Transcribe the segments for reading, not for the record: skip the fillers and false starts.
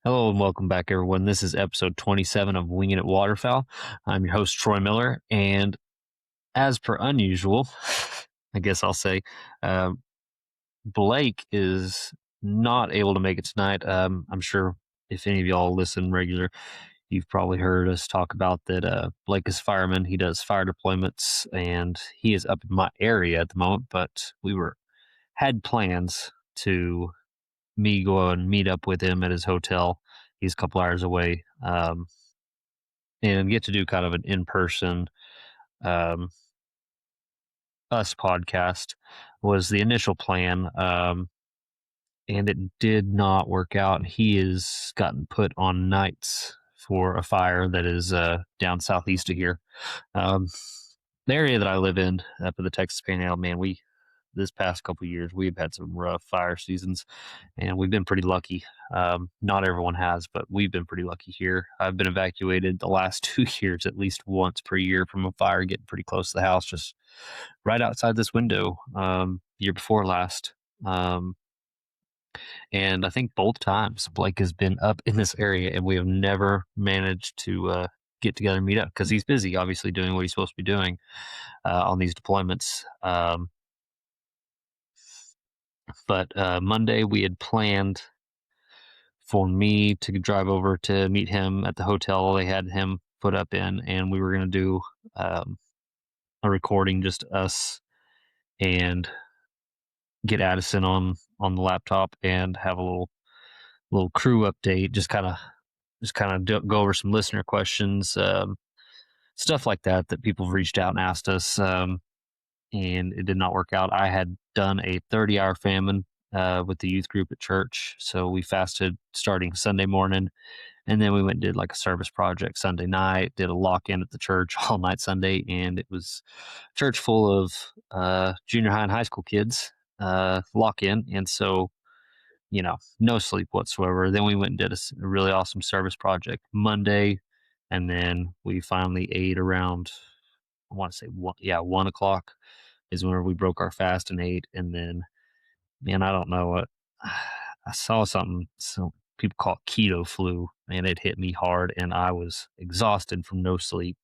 Hello and welcome back, everyone. This is episode 27 of Winging It Waterfowl. I'm your host, Troy Miller, and as per unusual, I guess I'll say, um, Blake is not able to make it tonight. I'm sure if any of y'all listen regular, you've probably heard us talk about that. Blake is a fireman. He does fire deployments, and he is up in my area at the moment. But we had plans to me go and meet up with him at his hotel. He's a couple hours away, and get to do kind of an in person um, us podcast was the initial plan. And it did not work out. He has gotten put on nights for a fire that is down southeast of here. Um, the area that I live in, up in the Texas Panhandle, man, we this past couple of years we've had some rough fire seasons, and we've been pretty lucky. Not everyone has, but we've been pretty lucky here. I've been evacuated the last 2 years at least once per year from a fire getting pretty close to the house, just right outside this window. The year before last. And I think both times Blake has been up in this area, and we have never managed to get together and meet up because he's busy, obviously doing what he's supposed to be doing on these deployments. But Monday we had planned for me to drive over to meet him at the hotel they had him put up in, and we were going to do um, a recording, just us, and get Addison on the laptop and have a little crew update, just kind of go over some listener questions, stuff like that people have reached out and asked us, and it did not work out. I had done a 30-hour famine with the youth group at church, so we fasted starting Sunday morning, and then we went and did like a service project Sunday night, did a lock-in at the church all night Sunday, and it was a church full of junior high and high school kids, lock-in, and so no sleep whatsoever. Then we went and did a really awesome service project Monday, and then we finally ate around, I want to say 1 o'clock is whenever we broke our fast and ate. And then, man, I don't know what I saw something. So people call it keto flu, and it hit me hard, and I was exhausted from no sleep.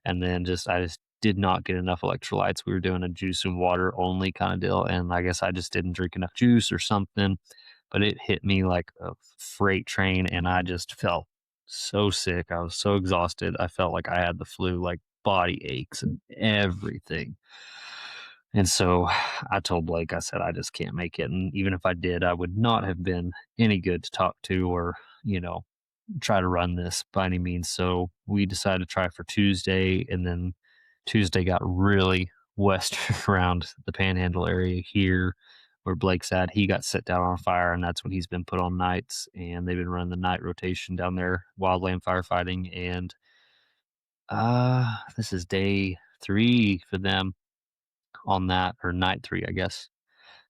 And then I just did not get enough electrolytes. We were doing a juice and water only kind of deal, and I guess I just didn't drink enough juice or something. But it hit me like a freight train, and I just felt so sick. I was so exhausted. I felt like I had the flu, like body aches and everything. And so I told Blake, I said, I just can't make it. And even if I did, I would not have been any good to talk to or, you know, try to run this by any means. So we decided to try for Tuesday, and then Tuesday got really west around the Panhandle area here where Blake's at. He got set down on fire, and that's when he's been put on nights, and they've been running the night rotation down there, wildland firefighting. And this is day 3 for them on that, or night 3, I guess.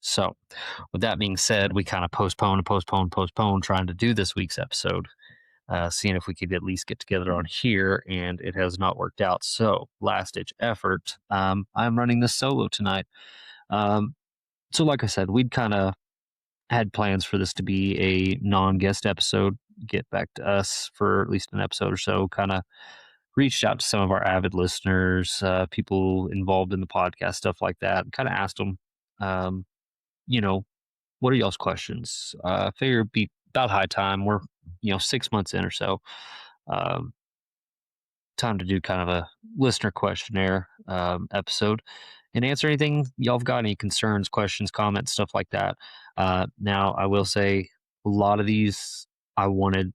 So, with that being said, we kind of postponed trying to do this week's episode, seeing if we could at least get together on here, and it has not worked out. So, last ditch effort. I'm running this solo tonight. Um, so, like I said, we'd kind of had plans for this to be a non-guest episode, get back to us for at least an episode or so, kind of reached out to some of our avid listeners, people involved in the podcast, stuff like that, kind of asked them, um, you know, what are y'all's questions? Figure it'd be about high time. We're, 6 months in or so. Um, Time to do kind of a listener questionnaire episode and answer anything y'all have got, any concerns, questions, comments, stuff like that. Now, I will say a lot of these I wanted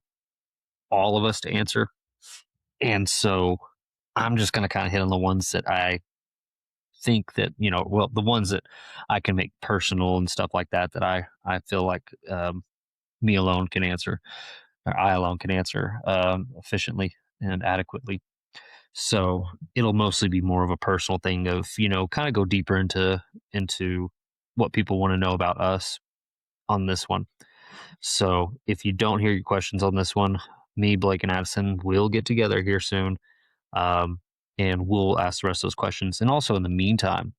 all of us to answer. And so I'm just going to kind of hit on the ones that I think that, the ones that I can make personal and stuff like that, that I feel like me alone can answer, or I alone can answer efficiently and adequately. So it'll mostly be more of a personal thing of, kind of go deeper into what people want to know about us on this one. So if you don't hear your questions on this one, me, Blake, and Addison will get together here soon, um, and we'll ask the rest of those questions. And also in the meantime,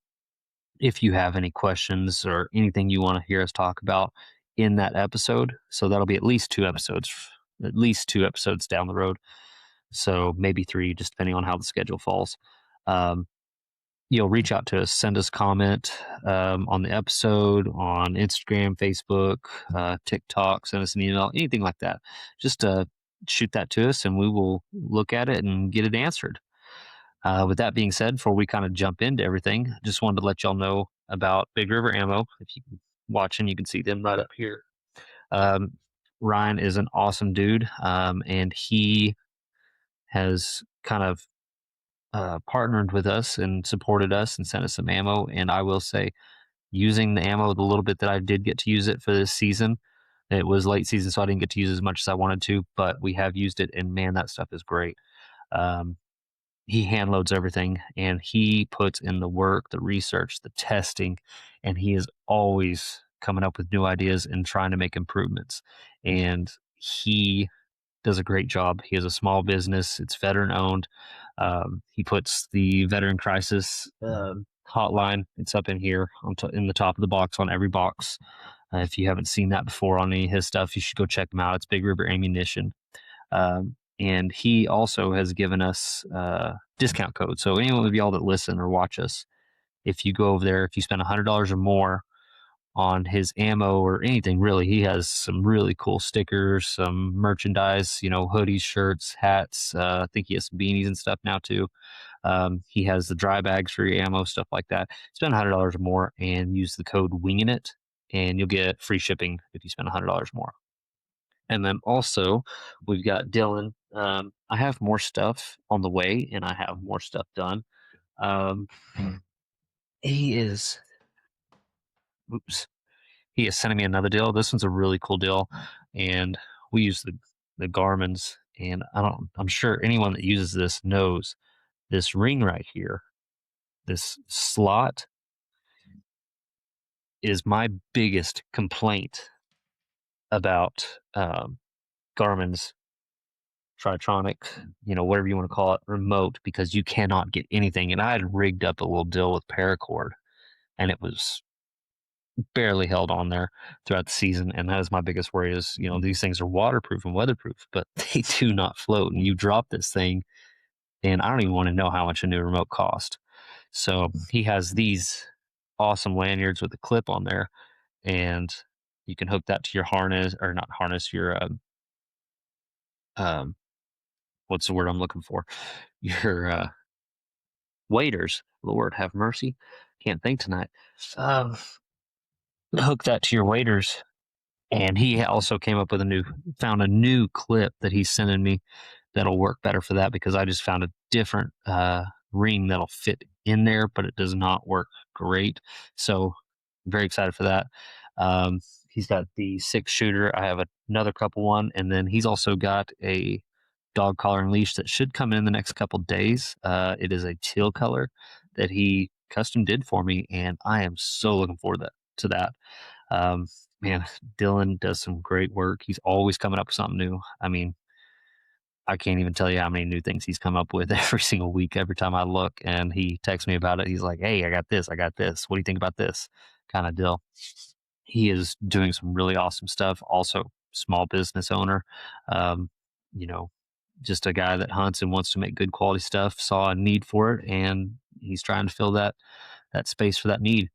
if you have any questions or anything you want to hear us talk about in that episode, so that'll be at least 2 episodes at least 2 episodes down the road. So maybe 3, just depending on how the schedule falls. Um, reach out to us, send us comment on the episode on Instagram, Facebook, TikTok, send us an email, anything like that. Just shoot that to us and we will look at it and get it answered. With that being said, before we kind of jump into everything, just wanted to let y'all know about Big River Ammo. If you can watching, you can see them right up here. Um, Ryan is an awesome dude, and he has kind of partnered with us and supported us and sent us some ammo. And I will say, using the ammo, the little bit that I did get to use it for this season, it was late season, so I didn't get to use as much as I wanted to, but we have used it, and man, that stuff is great. Um, he hand loads everything, and he puts in the work, the research, the testing, and he is always coming up with new ideas and trying to make improvements. And he does a great job. He has a small business. It's veteran owned. He puts the veteran crisis hotline. It's up in here in the top of the box on every box. If you haven't seen that before on any of his stuff, you should go check him out. It's Big River Ammunition. And he also has given us discount codes. So anyone of y'all that listen or watch us, if you go over there, if you spend $100 or more on his ammo or anything, really, he has some really cool stickers, some merchandise, hoodies, shirts, hats. I think he has some beanies and stuff now too. He has the dry bags for your ammo, stuff like that. Spend $100 or more and use the code Winging It, and you'll get free shipping if you spend $100 more. And then also, we've got Dylan. I have more stuff on the way, and I have more stuff done. Um, he is, oops, he is sending me another deal. This one's a really cool deal, and we use the Garmin's, and I'm sure anyone that uses this knows this ring right here, this slot is my biggest complaint about Garmin's Tritronic, whatever you want to call it, remote, because you cannot get anything. And I had rigged up a little deal with paracord, and it was barely held on there throughout the season. And that is my biggest worry is, these things are waterproof and weatherproof, but they do not float. And you drop this thing, and I don't even want to know how much a new remote cost. So he has these awesome lanyards with a clip on there, and you can hook that to your harness, or not harness, your um, what's the word I'm looking for? Your waders. Lord have mercy, can't think tonight. Um, Hook that to your waders, and he also came up with found a new clip that he's sending me that'll work better for that, because I just found a different ring that'll fit in there, but it does not work great. So I'm very excited for that. He's got the 6-shooter. I have another couple one, and then he's also got a dog collar and leash that should come in the next couple days. It is a teal color that he custom did for me, and I am so looking forward to that. Um, Man, Dylan does some great work. He's always coming up with something new. I mean, I can't even tell you how many new things he's come up with every single week. Every time I look and he texts me about it, he's like, "Hey, I got this. I got this. What do you think about this?" Kind of deal. He is doing some really awesome stuff. Also, small business owner. Um, you know, just a guy that hunts and wants to make good quality stuff. Saw a need for it, and he's trying to fill that space for that need.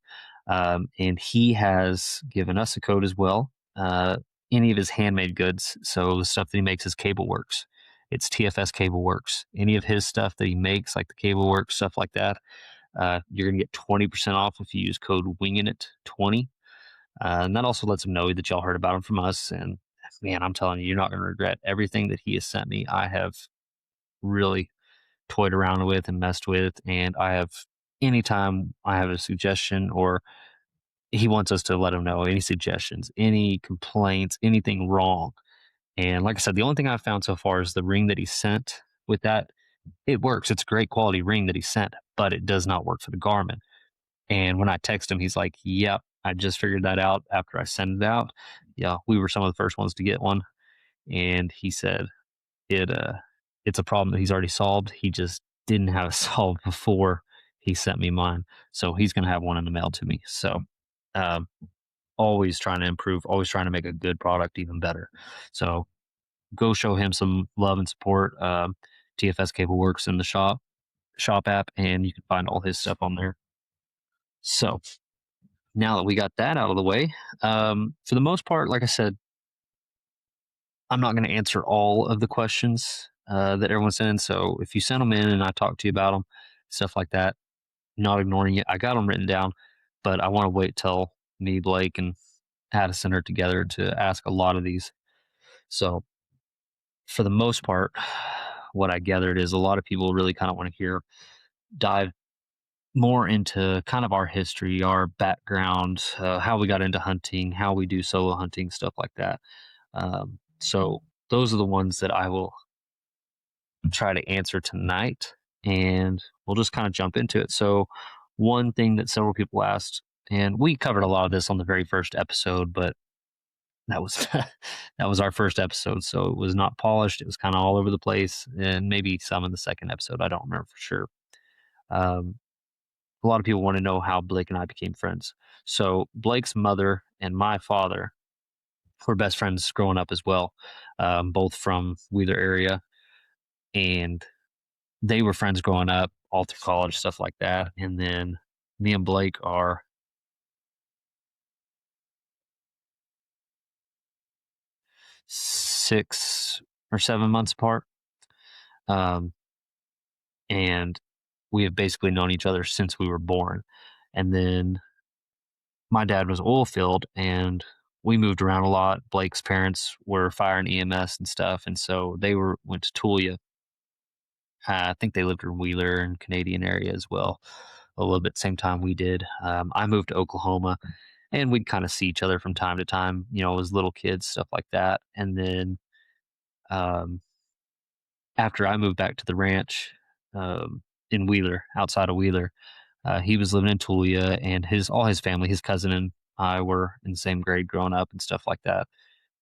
And he has given us a code as well. Any of his handmade goods, so the stuff that he makes is Cable Works. It's TFS Cable Works. Any of his stuff that he makes, like the Cable Works stuff like that, you're gonna get 20% off if you use code Winging It 20. And that also lets him know that y'all heard about him from us. And man, I'm telling you, you're not gonna regret everything that he has sent me. I have really toyed around with and messed with, and I have anytime I have a suggestion, or he wants us to let him know any suggestions, any complaints, anything wrong. And like I said, the only thing I've found so far is the ring that he sent with that. It works. It's a great quality ring that he sent, but it does not work for the Garmin. And when I text him, he's like, "Yep, I just figured that out after I sent it out. Yeah, we were some of the first ones to get one." And he said it it's a problem that he's already solved. He just didn't have it solved before he sent me mine. So he's gonna have one in the mail to me. So um, always trying to improve, always trying to make a good product even better. So go show him some love and support. TFS Cable Works in the shop app, and you can find all his stuff on there. So now that we got that out of the way, for the most part, like I said, I'm not going to answer all of the questions that everyone sent in. So if you send them in and I talk to you about them, stuff like that, not ignoring it. I got them written down, but I want to wait till me, Blake, and Addison are together to ask a lot of these. So for the most part, what I gathered is a lot of people really kind of want to hear dive more into kind of our history, our background, how we got into hunting, how we do solo hunting, stuff like that. So those are the ones that I will try to answer tonight, and we'll just kind of jump into it. So, one thing that several people asked, and we covered a lot of this on the very first episode, but that was that was our first episode, so it was not polished. It was kind of all over the place, and maybe some in the second episode. I don't remember for sure. Um, a lot of people want to know how Blake and I became friends. So Blake's mother and my father were best friends growing up as well, both from Wheeler area, and they were friends growing up, all through college, stuff like that. And then me and Blake are 6 or 7 months apart. Um, and we have basically known each other since we were born. And then my dad was oil field and we moved around a lot. Blake's parents were fire and EMS and stuff. And so they went to Tulia. I think they lived in Wheeler and Canadian area as well, a little bit same time we did. I moved to Oklahoma, and we'd kind of see each other from time to time, as little kids, stuff like that. And then um, after I moved back to the ranch um, in Wheeler, outside of Wheeler, he was living in Tulia, and all his family, his cousin and I were in the same grade growing up and stuff like that.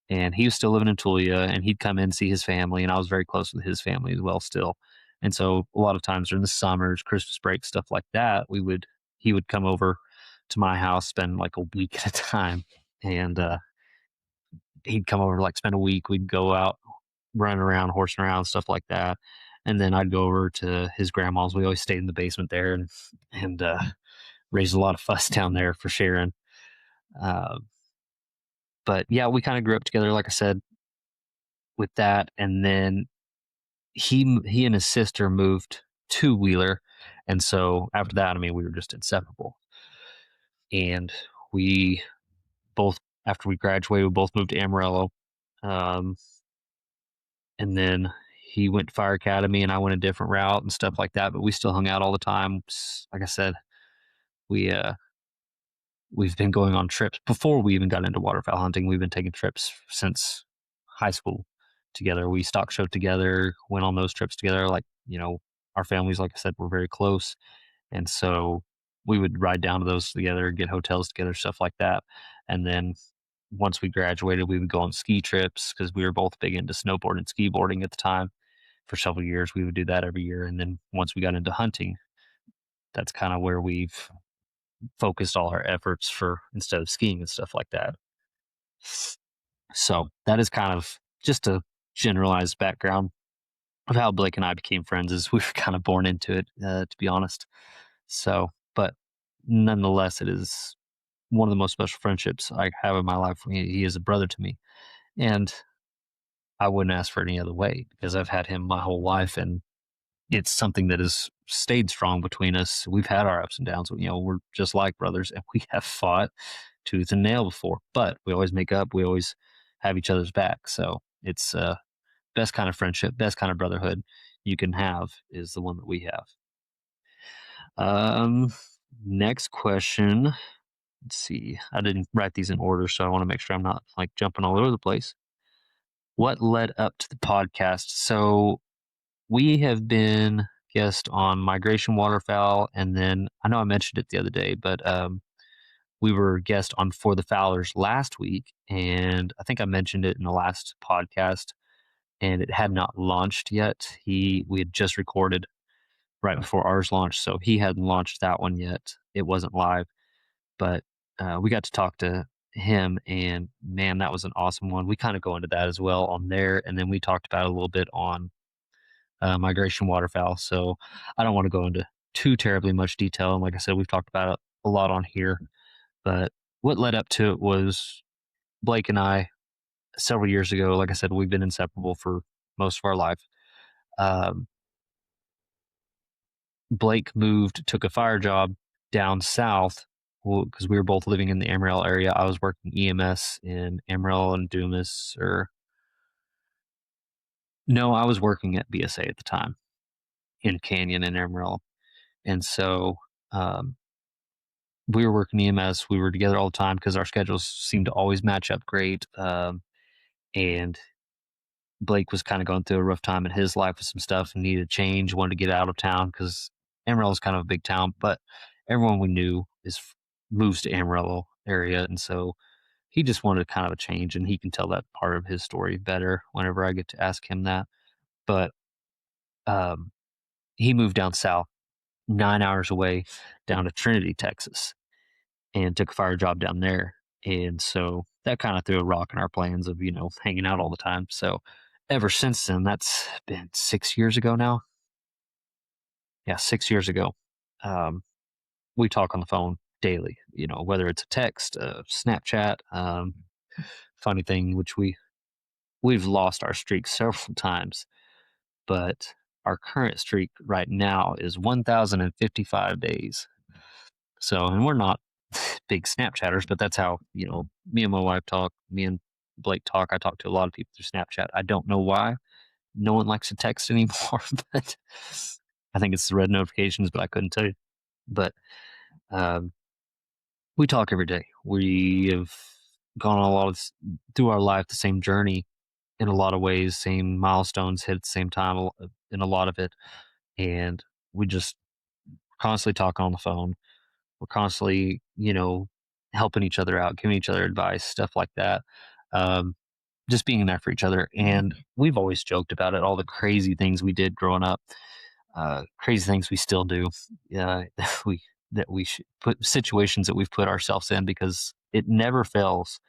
And he was still living in Tulia, and he'd come in and see his family, and I was very close with his family as well still. And so a lot of times during the summers, Christmas break, stuff like that, he would come over to my house, spend like a week at a time, and he'd come over like spend a week. We'd go out running around, horsing around, stuff like that. And then I'd go over to his grandma's. We always stayed in the basement there, and raised a lot of fuss down there for sharing. Uh, but yeah, we kind of grew up together, like I said, with that. And then he and his sister moved to Wheeler, and so after that, I mean, we were just inseparable. And we both, after we graduated, we both moved to Amarillo, um, and then he went to Fire Academy, and I went a different route and stuff like that. But we still hung out all the time. Like I said, we we've been going on trips before we even got into waterfowl hunting. We've been taking trips since high school together. We stock showed together, went on those trips together. Like, our families, like I said, were very close. And so we would ride down to those together, get hotels together, stuff like that. And then once we graduated, we would go on ski trips because we were both big into snowboarding and ski boarding at the time. For several years, we would do that every year. And then once we got into hunting, that's kind of where we've focused all our efforts for instead of skiing and stuff like that. So that is kind of just a generalized background of how Blake and I became friends. Is we were kind of born into it, to be honest. So, but nonetheless, it is one of the most special friendships I have in my life. He is a brother to me, and I wouldn't ask for any other way because I've had him my whole life, and it's something that has stayed strong between us. We've had our ups and downs. We're just like brothers, and we have fought tooth and nail before, but we always make up. We always have each other's back. So it's best kind of friendship, best kind of brotherhood you can have is the one that we have. Um, Next question. Let's see. I didn't write these in order, so I want to make sure I'm not like jumping all over the place. What led up to the podcast? So we have been guest on migration waterfowl, and then I know I mentioned it the other day, but we were guest on For the Fowlers last week, and I think I mentioned it in the last podcast, and it had not launched yet. We had just recorded right before ours launched, so he hadn't launched that one yet. It wasn't live, but we got to talk to him, and man, that was an awesome one. We kind of go into that as well on there, and then we talked about it a little bit on migration waterfowl. So I don't want to go into too terribly much detail. And like I said, we've talked about it a lot on here. But what led up to it was Blake and I several years ago. Like I said, we've been inseparable for most of our life. Um, Blake moved, took a fire job down south because we were both living in the Amarillo area. I was working EMS in Amarillo and Dumas, or no, I was working at BSA at the time in Canyon and Amarillo. And so um, we were working EMS. We were together all the time because our schedules seemed to always match up great. And Blake was kind of going through a rough time in his life with some stuff and needed a change, wanted to get out of town because Amarillo is kind of a big town, but everyone we knew moves to Amarillo area. And so he just wanted kind of a change, and he can tell that part of his story better whenever I get to ask him that. But um, he moved down south, 9 hours away, down to Trinity, Texas, and took a fire job down there. And so that kind of threw a rock in our plans of, hanging out all the time. So ever since then, that's been 6 years ago now. Yeah, 6 years ago. Um, we talk on the phone daily, whether it's a text, Snapchat. Funny thing, which we've lost our streak several times, but our current streak right now is 1,055 days. So, and we're not big Snapchatters, but that's how, me and my wife talk, me and Blake talk. I talk to a lot of people through Snapchat. I don't know why no one likes to text anymore, but I think it's the red notifications, but I couldn't tell you. But um, we talk every day. We have gone a lot of through our life, the same journey in a lot of ways, same milestones hit at the same time in a lot of it. And we just constantly talking on the phone. We're constantly, helping each other out, giving each other advice, stuff like that. Um, just being there for each other. And we've always joked about it, all the crazy things we did growing up, crazy things we still do. Uh, we we should put situations that we've put ourselves in, because it never fails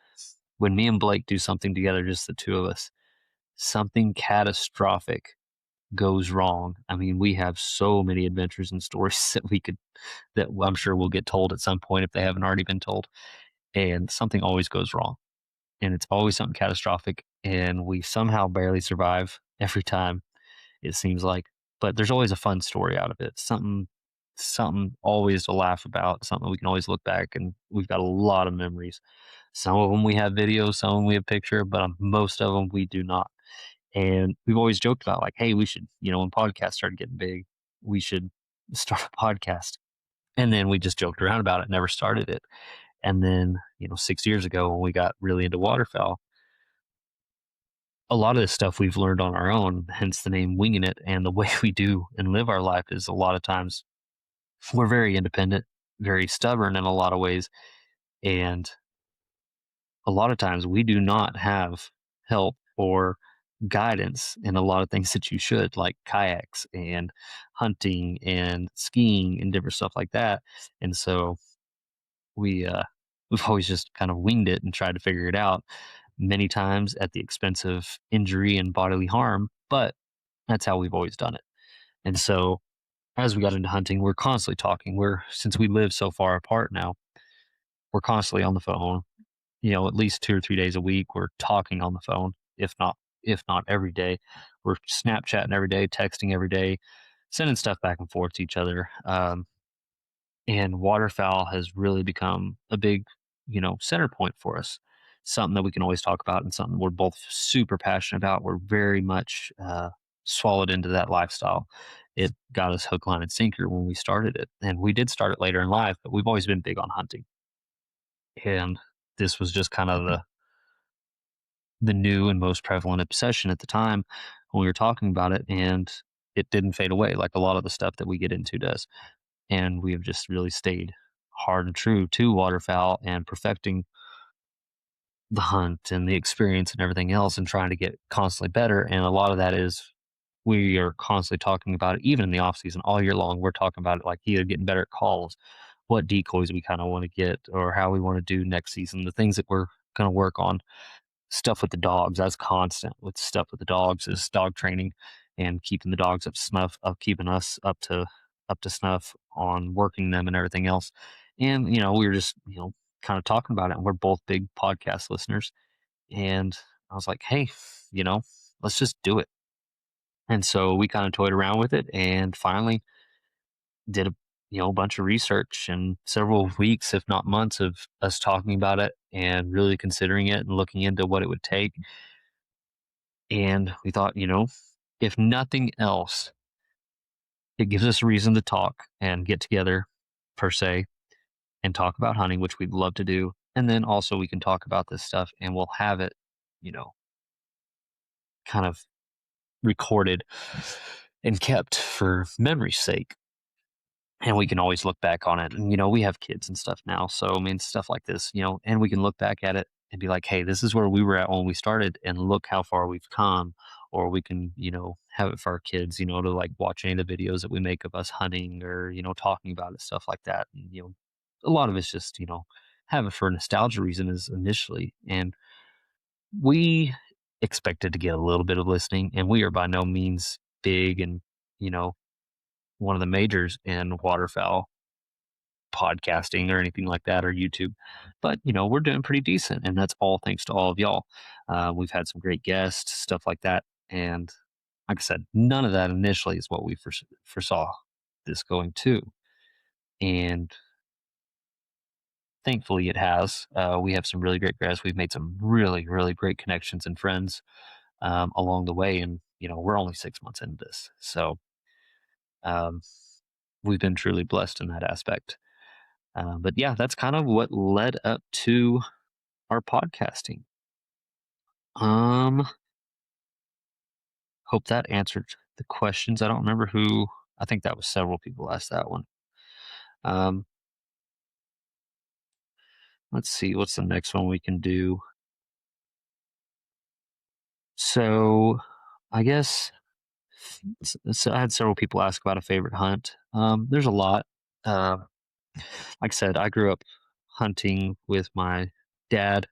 when me and Blake do something together, just the two of us. Something catastrophic goes wrong. I mean, we have so many adventures and stories that I'm sure will get told at some point if they haven't already been told. And something always goes wrong, and it's always something catastrophic, and we somehow barely survive every time, it seems like. But there's always a fun story out of it. Something always to laugh about, something we can always look back, and we've got a lot of memories. Some of them we have video, some of them we have picture, but most of them we do not. And we've always joked about, like, hey, we should, when podcasts started getting big, we should start a podcast. And then we just joked around about it, never started it. And then, 6 years ago, when we got really into waterfowl, a lot of this stuff we've learned on our own, hence the name Winging It. And the way we do and live our life is, a lot of times we're very independent, very stubborn in a lot of ways. And a lot of times we do not have help or guidance in a lot of things that you should, like kayaks and hunting and skiing and different stuff like that. And so we we've always just kind of winged it and tried to figure it out, many times at the expense of injury and bodily harm, but that's how we've always done it. And so as we got into hunting, we're constantly talking. Since we live so far apart now, we're constantly on the phone, at least 2 or 3 days a week. We're talking on the phone, if not every day. We're Snapchatting every day, texting every day, sending stuff back and forth to each other. And waterfowl has really become a big, center point for us. Something that we can always talk about, and something we're both super passionate about. We're very much swallowed into that lifestyle. It got us hook, line, and sinker when we started it, and we did start it later in life. But we've always been big on hunting, and this was just kind of the new and most prevalent obsession at the time when we were talking about it, and it didn't fade away like a lot of the stuff that we get into does. And we have just really stayed hard and true to waterfowl and perfecting the hunt and the experience and everything else, and trying to get constantly better. And a lot of that is, we are constantly talking about it, even in the off season, all year long. We're talking about it, like either getting better at calls, what decoys we kind of want to get or how we want to do next season, the things that we're going to work on. Stuff with the dogs, that's constant with stuff with the dogs is dog training and keeping the dogs up to snuff, of keeping us up to snuff on working them and everything else. And we were just kind of talking about it, and we're both big podcast listeners. And I was like, hey, you know, let's just do it. And so we kind of toyed around with it, and finally did a bunch of research and several weeks, if not months, of us talking about it and really considering it and looking into what it would take. And we thought, if nothing else, it gives us a reason to talk and get together, per se, and talk about hunting, which we'd love to do. And then also we can talk about this stuff and we'll have it, you know, kind of recorded and kept for memory's sake. And we can always look back on it. And, we have kids and stuff now. So, I mean, stuff like this, and we can look back at it and be like, hey, this is where we were at when we started, and look how far we've come. Or we can, have it for our kids, to like watch any of the videos that we make of us hunting or, talking about it, stuff like that. And, a lot of it's just, have it for a nostalgia reason is initially. And we expected to get a little bit of listening, and we are by no means big and, you know, one of the majors in waterfowl podcasting or anything like that or YouTube. But, we're doing pretty decent. And that's all thanks to all of y'all. We've had some great guests, stuff like that. And like I said, none of that initially is what we foresaw this going to. And thankfully it has. We have some really great guests. We've made some really, really great connections and friends along the way. And, we're only 6 months into this. So um, we've been truly blessed in that aspect. But yeah, that's kind of what led up to our podcasting. Um, hope that answered the questions. I don't remember who. I think that was several people asked that one. Um, let's see, what's the next one we can do? So, I guess so. I had several people ask about a favorite hunt. There's a lot. Uh, like I said, I grew up hunting with my dad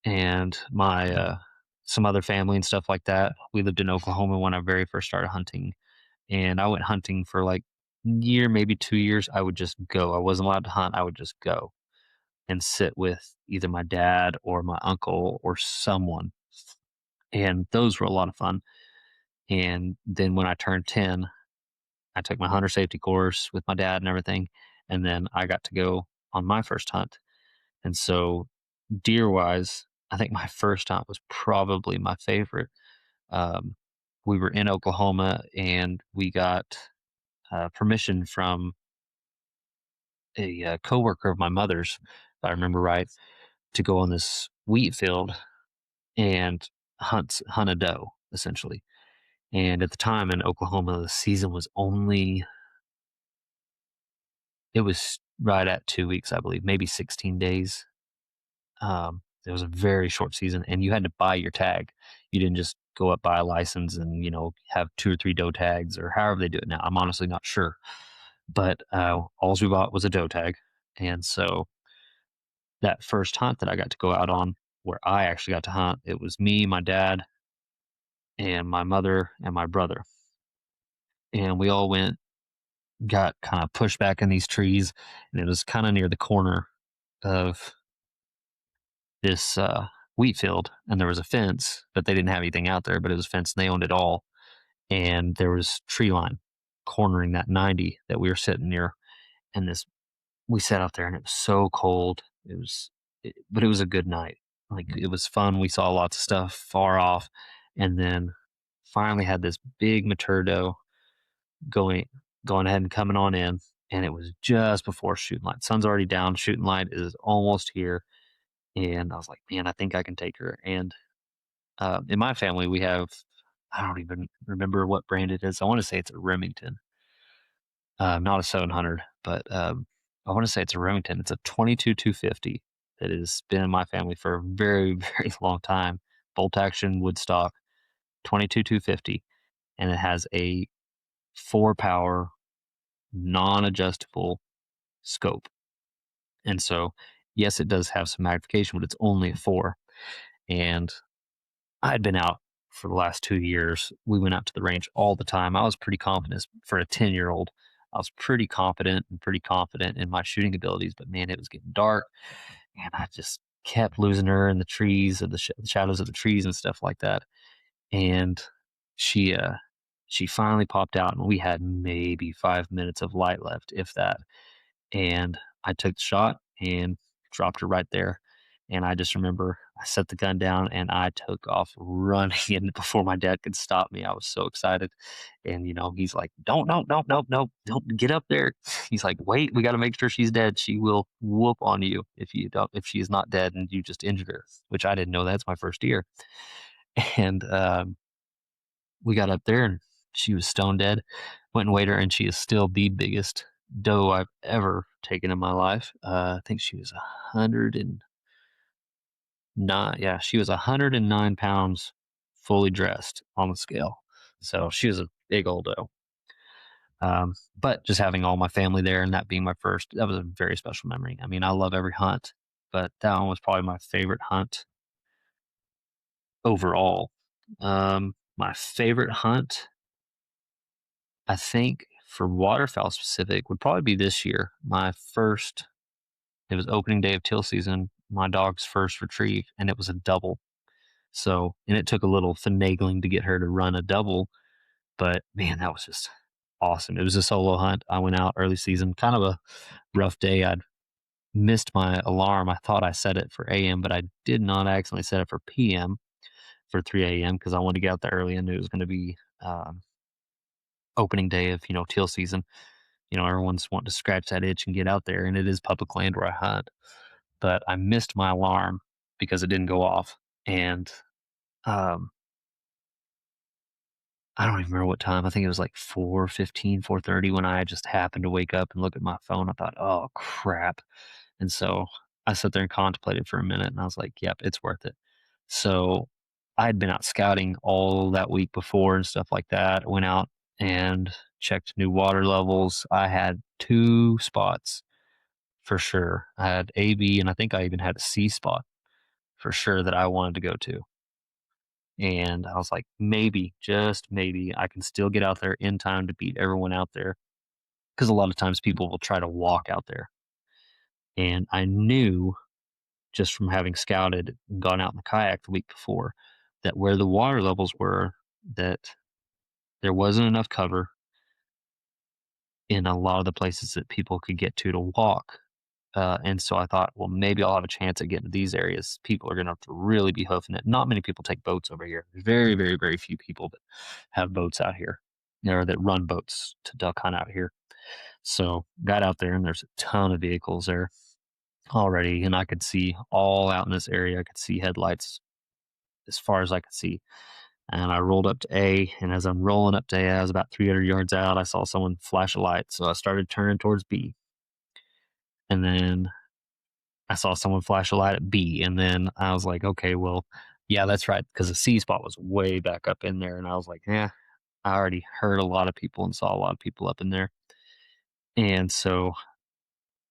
and my some other family and stuff like that. We lived in Oklahoma when I very first started hunting, and I went hunting for like year, maybe 2 years. I would just go. I wasn't allowed to hunt. I would just go and sit with either my dad or my uncle or someone, and those were a lot of fun. And then when I turned 10, I took my hunter safety course with my dad and everything, and then I got to go on my first hunt. And so, deer wise, I think my first hunt was probably my favorite. Um, we were in Oklahoma, and we got permission from a coworker of my mother's, if I remember right, to go on this wheat field and hunt a doe essentially. And at the time in Oklahoma, the season was only it was right at 2 weeks, I believe, maybe 16 days. It was a very short season, and you had to buy your tag. You didn't just go up, buy a license, and have 2 or 3 doe tags or however they do it now. I'm honestly not sure, but all we bought was a doe tag, and so that first hunt that I got to go out on, where I actually got to hunt, it was me, my dad, and my mother and my brother, and we all went, got kind of pushed back in these trees, and it was kind of near the corner of this wheat field, and there was a fence, but they didn't have anything out there, but it was a fence, and they owned it all. And there was tree line cornering that 90 that we were sitting near. And we sat out there, and it was so cold. But it was a good night. Like, it was fun. We saw lots of stuff far off, and then finally had this big mature doe going, going ahead and coming on in. And it was just before shooting light. Sun's already down. Shooting light is almost here. And I was like, man, I think I can take her. And in my family, we have, I don't even remember what brand it is. I want to say it's a Remington, not a 700, but I want to say it's a Remington. It's a 22 250 that has been in my family for a very, very long time. Bolt action wood stock, 22 250, and it has a 4 power, non adjustable scope. And so, yes, it does have some magnification, but it's only a 4. And I had been out for the last 2 years. We went out to the range all the time. I was pretty confident for a 10-year-old. I was pretty competent and pretty confident in my shooting abilities, but man, it was getting dark and I just kept losing her in the trees of the shadows of the trees and stuff like that. And she she finally popped out and we had maybe 5 minutes of light left, if that. And I took the shot and dropped her right there. And I just remember I set the gun down and I took off running. And before my dad could stop me, I was so excited. And he's like, don't get up there." He's like, "Wait, we got to make sure she's dead. She will whoop on you if she is not dead and you just injured her." Which I didn't know. That's my first year. And we got up there and she was stone dead. Went and weighed her, and she is still the biggest doe I've ever taken in my life. I think she was 109. Yeah, she was 109 pounds fully dressed on the scale. So she was a big old doe. But just having all my family there and that being my first, that was a very special memory. I mean, I love every hunt, but that one was probably my favorite hunt overall. My favorite hunt, I think, for waterfowl specific, would probably be this year. It was opening day of teal season, my dog's first retrieve, and it was a double. So, and it took a little finagling to get her to run a double, but man, that was just awesome. It was a solo hunt. I went out early season, kind of a rough day. I'd missed my alarm. I thought I set it for AM, but I did not. I accidentally set it for PM for 3 AM because I wanted to get out there early and knew it was going to be opening day of teal season. Everyone's wanting to scratch that itch and get out there, and it is public land where I hunt. But I missed my alarm because it didn't go off, and um, I don't even remember what time. I think it was like 4:15, 4:30 when I just happened to wake up and look at my phone. I thought, "Oh crap!" And so I sat there and contemplated for a minute, and I was like, "Yep, it's worth it." So I had been out scouting all that week before and stuff like that. Went out and checked new water levels. I had 2 spots for sure. I had A, B, and I think I even had a C spot for sure that I wanted to go to. And I was like, maybe, just maybe, I can still get out there in time to beat everyone out there. Because a lot of times people will try to walk out there. And I knew just from having scouted and gone out in the kayak the week before that where the water levels were, that there wasn't enough cover in a lot of the places that people could get to walk. And so I thought, well, maybe I'll have a chance at getting to these areas. People are going to have to really be hoofing it. Not many people take boats over here. There's very, very, very few people that have boats out here, or that run boats to duck hunt out here. So got out there, and there's a ton of vehicles there already, and I could see all out in this area. I could see headlights as far as I could see. And I rolled up to A, and as I'm rolling up to A, I was about 300 yards out. I saw someone flash a light, so I started turning towards B. And then I saw someone flash a light at B, and then I was like, okay, well, yeah, that's right, because the C spot was way back up in there, and I was like, yeah, I already heard a lot of people and saw a lot of people up in there, and so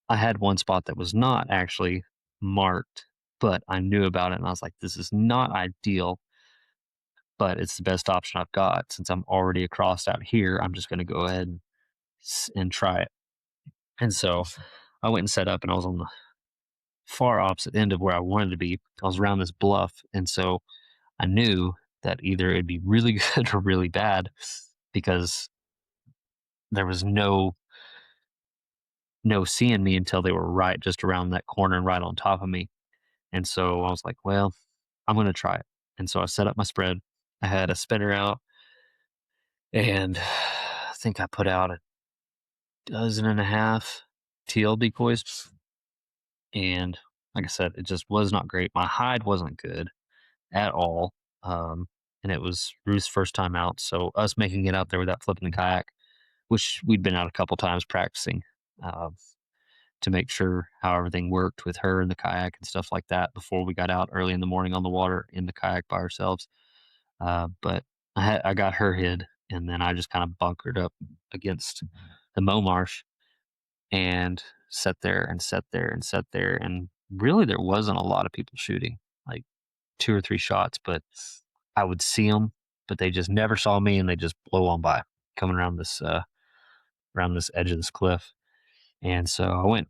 I had one spot that was not actually marked, but I knew about it, and I was like, this is not ideal, but it's the best option I've got since I'm already across out here. I'm just going to go ahead and try it, and so I went and set up, and I was on the far opposite end of where I wanted to be. I was around this bluff, and so I knew that either it'd be really good or really bad because there was no seeing me until they were right just around that corner and right on top of me. And so I was like, well, I'm gonna try it. And so I set up my spread. I had a spinner out, and I think I put out a dozen and a half teal decoys. And like I said, it just was not great. My hide wasn't good at all. Um, and it was Ruth's first time out. So us making it out there without flipping the kayak, which we'd been out a couple times practicing uh, to make sure how everything worked with her and the kayak and stuff like that before we got out early in the morning on the water in the kayak by ourselves. But I got her hid, and then I just kind of bunkered up against the mow marsh and sat there and sat there and sat there. And really, there wasn't a lot of people shooting, like two or three shots, but I would see them, but they just never saw me and they just blow on by coming around this edge of this cliff. And so I went,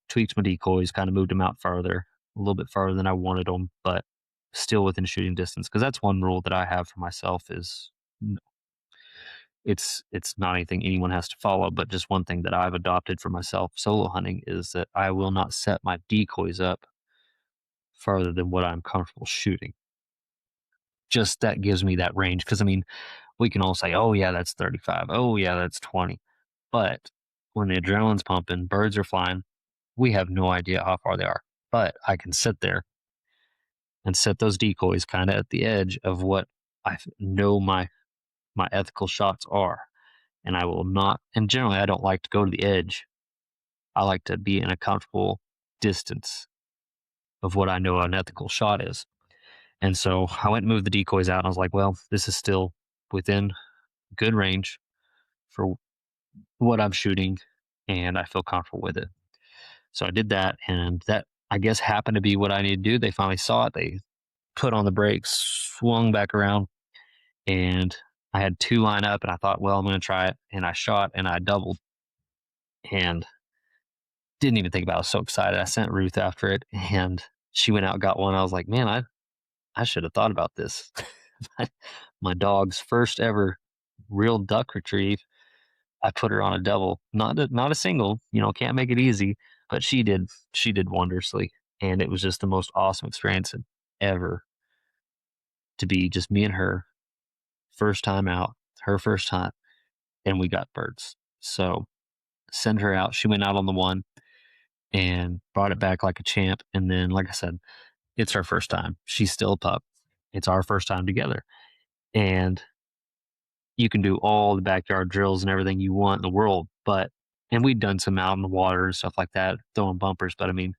tweaked my decoys, kind of moved them out farther, a little bit farther than I wanted them, but still within shooting distance. Because that's one rule that I have for myself is it's not anything anyone has to follow, but just one thing that I've adopted for myself solo hunting is that I will not set my decoys up farther than what I'm comfortable shooting. Just that gives me that range. Because I mean, we can all say, "Oh yeah, that's 35. Oh yeah, that's 20." But when the adrenaline's pumping, birds are flying, we have no idea how far they are. But I can sit there and set those decoys kind of at the edge of what know my ethical shots are, and I will not. And generally, I don't like to go to the edge. I like to be in a comfortable distance of what I know an ethical shot is. And so I went and moved the decoys out, and I was like, well, this is still within good range for what I'm shooting, and I feel comfortable with it. So I did that, and that I guess happened to be what I needed to do. They finally saw it. They put on the brakes, swung back around, and I had two line up, and I thought, well, I'm going to try it. And I shot, and I doubled, and didn't even think about it. I was so excited. I sent Ruth after it, and she went out and got one. I was like, man, I should have thought about this. My dog's first ever real duck retrieve. I put her on a double, not a single. Can't make it easy, but she did. She did wondrously, and it was just the most awesome experience ever to be just me and her, first time out, her first hunt, and we got birds. So send her out. She went out on the one and brought it back like a champ. And then, like I said, it's her first time. She's still a pup. It's our first time together, and you can do all the backyard drills and everything you want in the world, but and we'd done some out in the water and stuff like that, throwing bumpers, but I mean,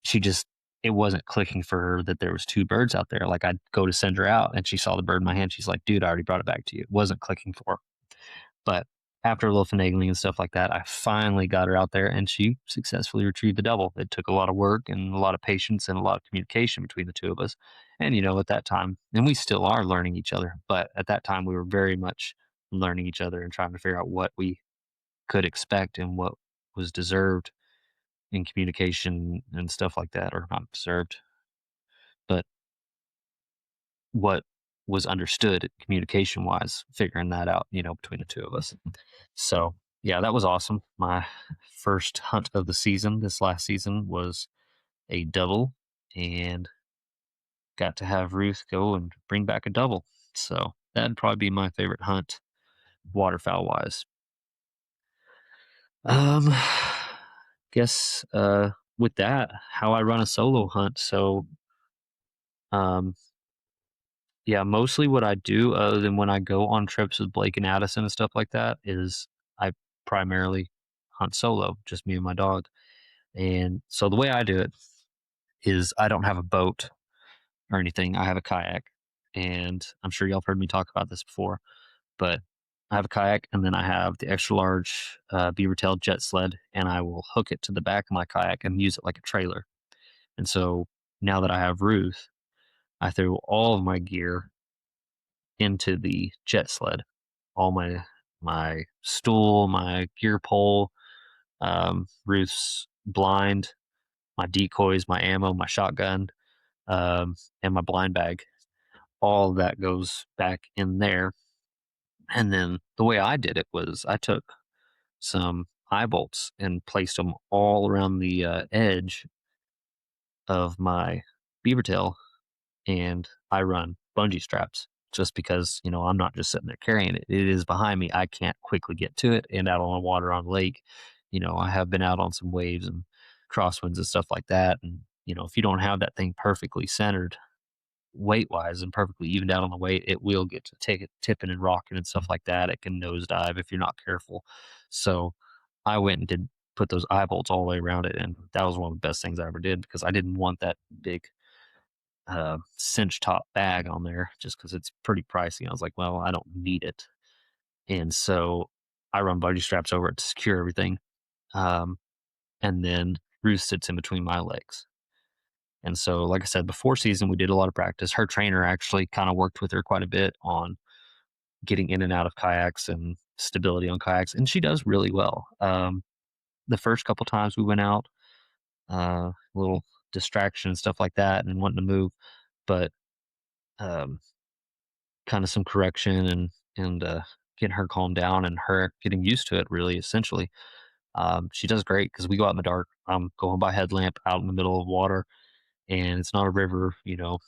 she just it wasn't clicking for her that there was two birds out there. Like I'd go to send her out and she saw the bird in my hand. She's like, dude, I already brought it back to you. It wasn't clicking for her. But after a little finagling and stuff like that, I finally got her out there and she successfully retrieved the double. It took a lot of work and a lot of patience and a lot of communication between the two of us. And, at that time, and we still are learning each other, but at that time we were very much learning each other and trying to figure out what we could expect and what was deserved in communication and stuff like that, or not deserved, but what was understood communication wise, figuring that out, between the two of us. So yeah, that was awesome. My first hunt of the season, this last season, was a double, and got to have Ruth go and bring back a double. So that'd probably be my favorite hunt, waterfowl wise. Um, guess with that, how I run a solo hunt. So um, yeah, mostly what I do, other than when I go on trips with Blake and Addison and stuff like that, is I primarily hunt solo, just me and my dog. And so the way I do it is I don't have a boat or anything. I have a kayak, and I'm sure y'all have heard me talk about this before, but I have a kayak, and then I have the extra large beaver tail jet sled, and I will hook it to the back of my kayak and use it like a trailer. And so now that I have Ruth, I throw all of my gear into the jet sled, all my stool, my gear pole, Ruth's blind, my decoys, my ammo, my shotgun, and my blind bag. All of that goes back in there. And then the way I did it was I took some eye bolts and placed them all around the edge of my beaver tail, and I run bungee straps just because, I'm not just sitting there carrying it. It is behind me. I can't quickly get to it, and out on the water on the lake. I have been out on some waves and crosswinds and stuff like that. And, if you don't have that thing perfectly centered weight wise and perfectly evened out on the weight, it will get to take it tipping and rocking and stuff like that. It can nosedive if you're not careful. So I went and did put those eye bolts all the way around it. And that was one of the best things I ever did, because I didn't want that big cinch top bag on there just because it's pretty pricey. I was like, well, I don't need it. And so I run bungee straps over it to secure everything. um, and then Ruth sits in between my legs. And so, like I said, before season, we did a lot of practice. Her trainer actually kind of worked with her quite a bit on getting in and out of kayaks and stability on kayaks, and she does really well. The first couple times we went out, a little distraction and stuff like that, and wanting to move, but um, kind of some correction and getting her calmed down and her getting used to it. Really, essentially, she does great because we go out in the dark. I'm going by headlamp out in the middle of water, and it's not a river,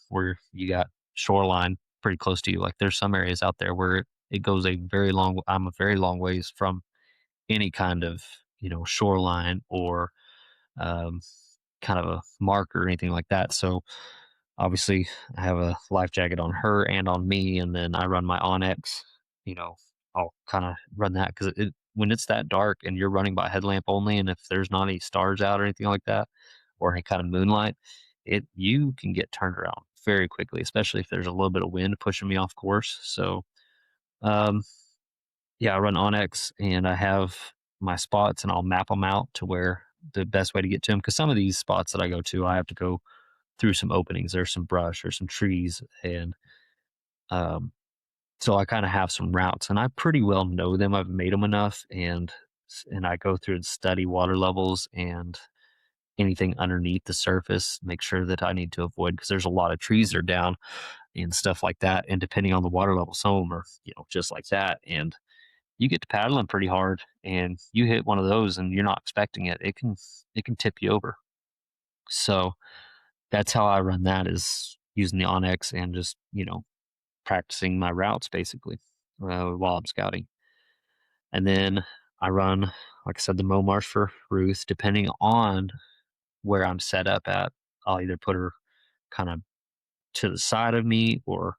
where you got shoreline pretty close to you. Like there's some areas out there where it goes I'm a very long ways from any kind of, shoreline or um, kind of a mark or anything like that. So obviously I have a life jacket on her and on me, and then I run my Onyx, you know, I'll kind of run that because when it's that dark and you're running by headlamp only, and if there's not any stars out or anything like that, or any kind of moonlight, you can get turned around very quickly, especially if there's a little bit of wind pushing me off course. So, um, yeah, I run Onyx and I have my spots and I'll map them out to where the best way to get to them. Because some of these spots that I go to, I have to go through some openings. There's some brush or some trees, and um, so I kind of have some routes, and I pretty well know them. I've made them enough, and I go through and study water levels and anything underneath the surface. Make sure that I need to avoid because there's a lot of trees that are down and stuff like that. And depending on the water level, some of them are just like that, and you get to paddling pretty hard, and you hit one of those, and you're not expecting it. It can tip you over. So that's how I run that is using the Onyx and just, practicing my routes basically while I'm scouting. And then I run, like I said, the Mo Marsh for Ruth, depending on where I'm set up at. I'll either put her kind of to the side of me, or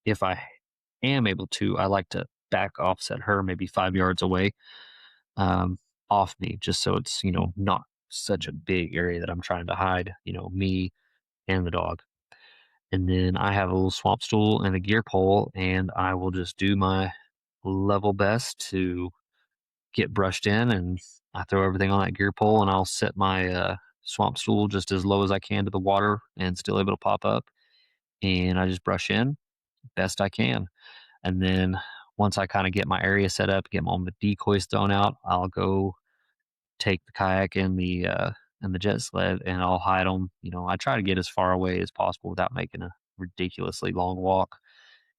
if I am able to, I like to back offset her maybe 5 yards away um, off me, just so it's, not such a big area that I'm trying to hide, me and the dog. And then I have a little swamp stool and a gear pole, and I will just do my level best to get brushed in. And I throw everything on that gear pole, and I'll set my swamp stool just as low as I can to the water and still able to pop up. And I just brush in best I can. And then once I kind of get my area set up, get all my decoys thrown out, I'll go take the kayak and the jet sled, and I'll hide them. I try to get as far away as possible without making a ridiculously long walk.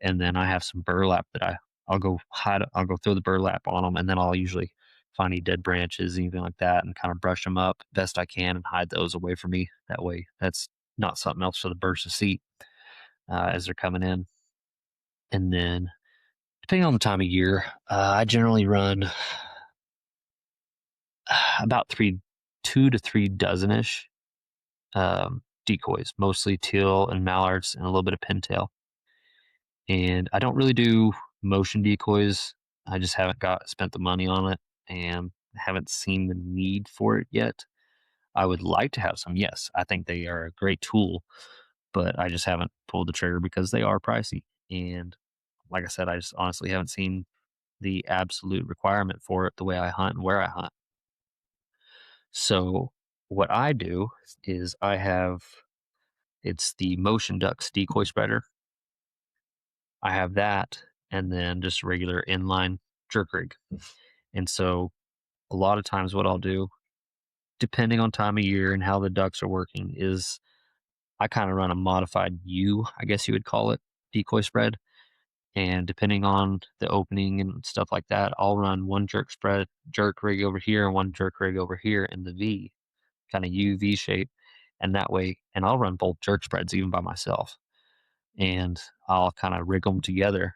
And then I have some burlap that I'll go hide. I'll go throw the burlap on them, and then I'll usually find any dead branches, anything like that, and kind of brush them up best I can and hide those away from me. That way, that's not something else for the birds to see as they're coming in. And then, depending on the time of year, I generally run about 2 to 3 dozen-ish decoys, mostly teal and mallards and a little bit of pintail. And I don't really do motion decoys. I just haven't got spent the money on it and haven't seen the need for it yet. I would like to have some. Yes, I think they are a great tool, but I just haven't pulled the trigger because they are pricey. And like I said, I just honestly haven't seen the absolute requirement for it the way I hunt and where I hunt. So what I do is it's the Motion Ducks decoy spreader. I have that, and then just regular inline jerk rig. And so a lot of times what I'll do, depending on time of year and how the ducks are working, is I kind of run a modified U, I guess you would call it, decoy spread. And depending on the opening and stuff like that, I'll run one jerk rig over here and one jerk rig over here in the V, kind of UV shape. And that way, and I'll run both jerk spreads even by myself. And I'll kind of rig them together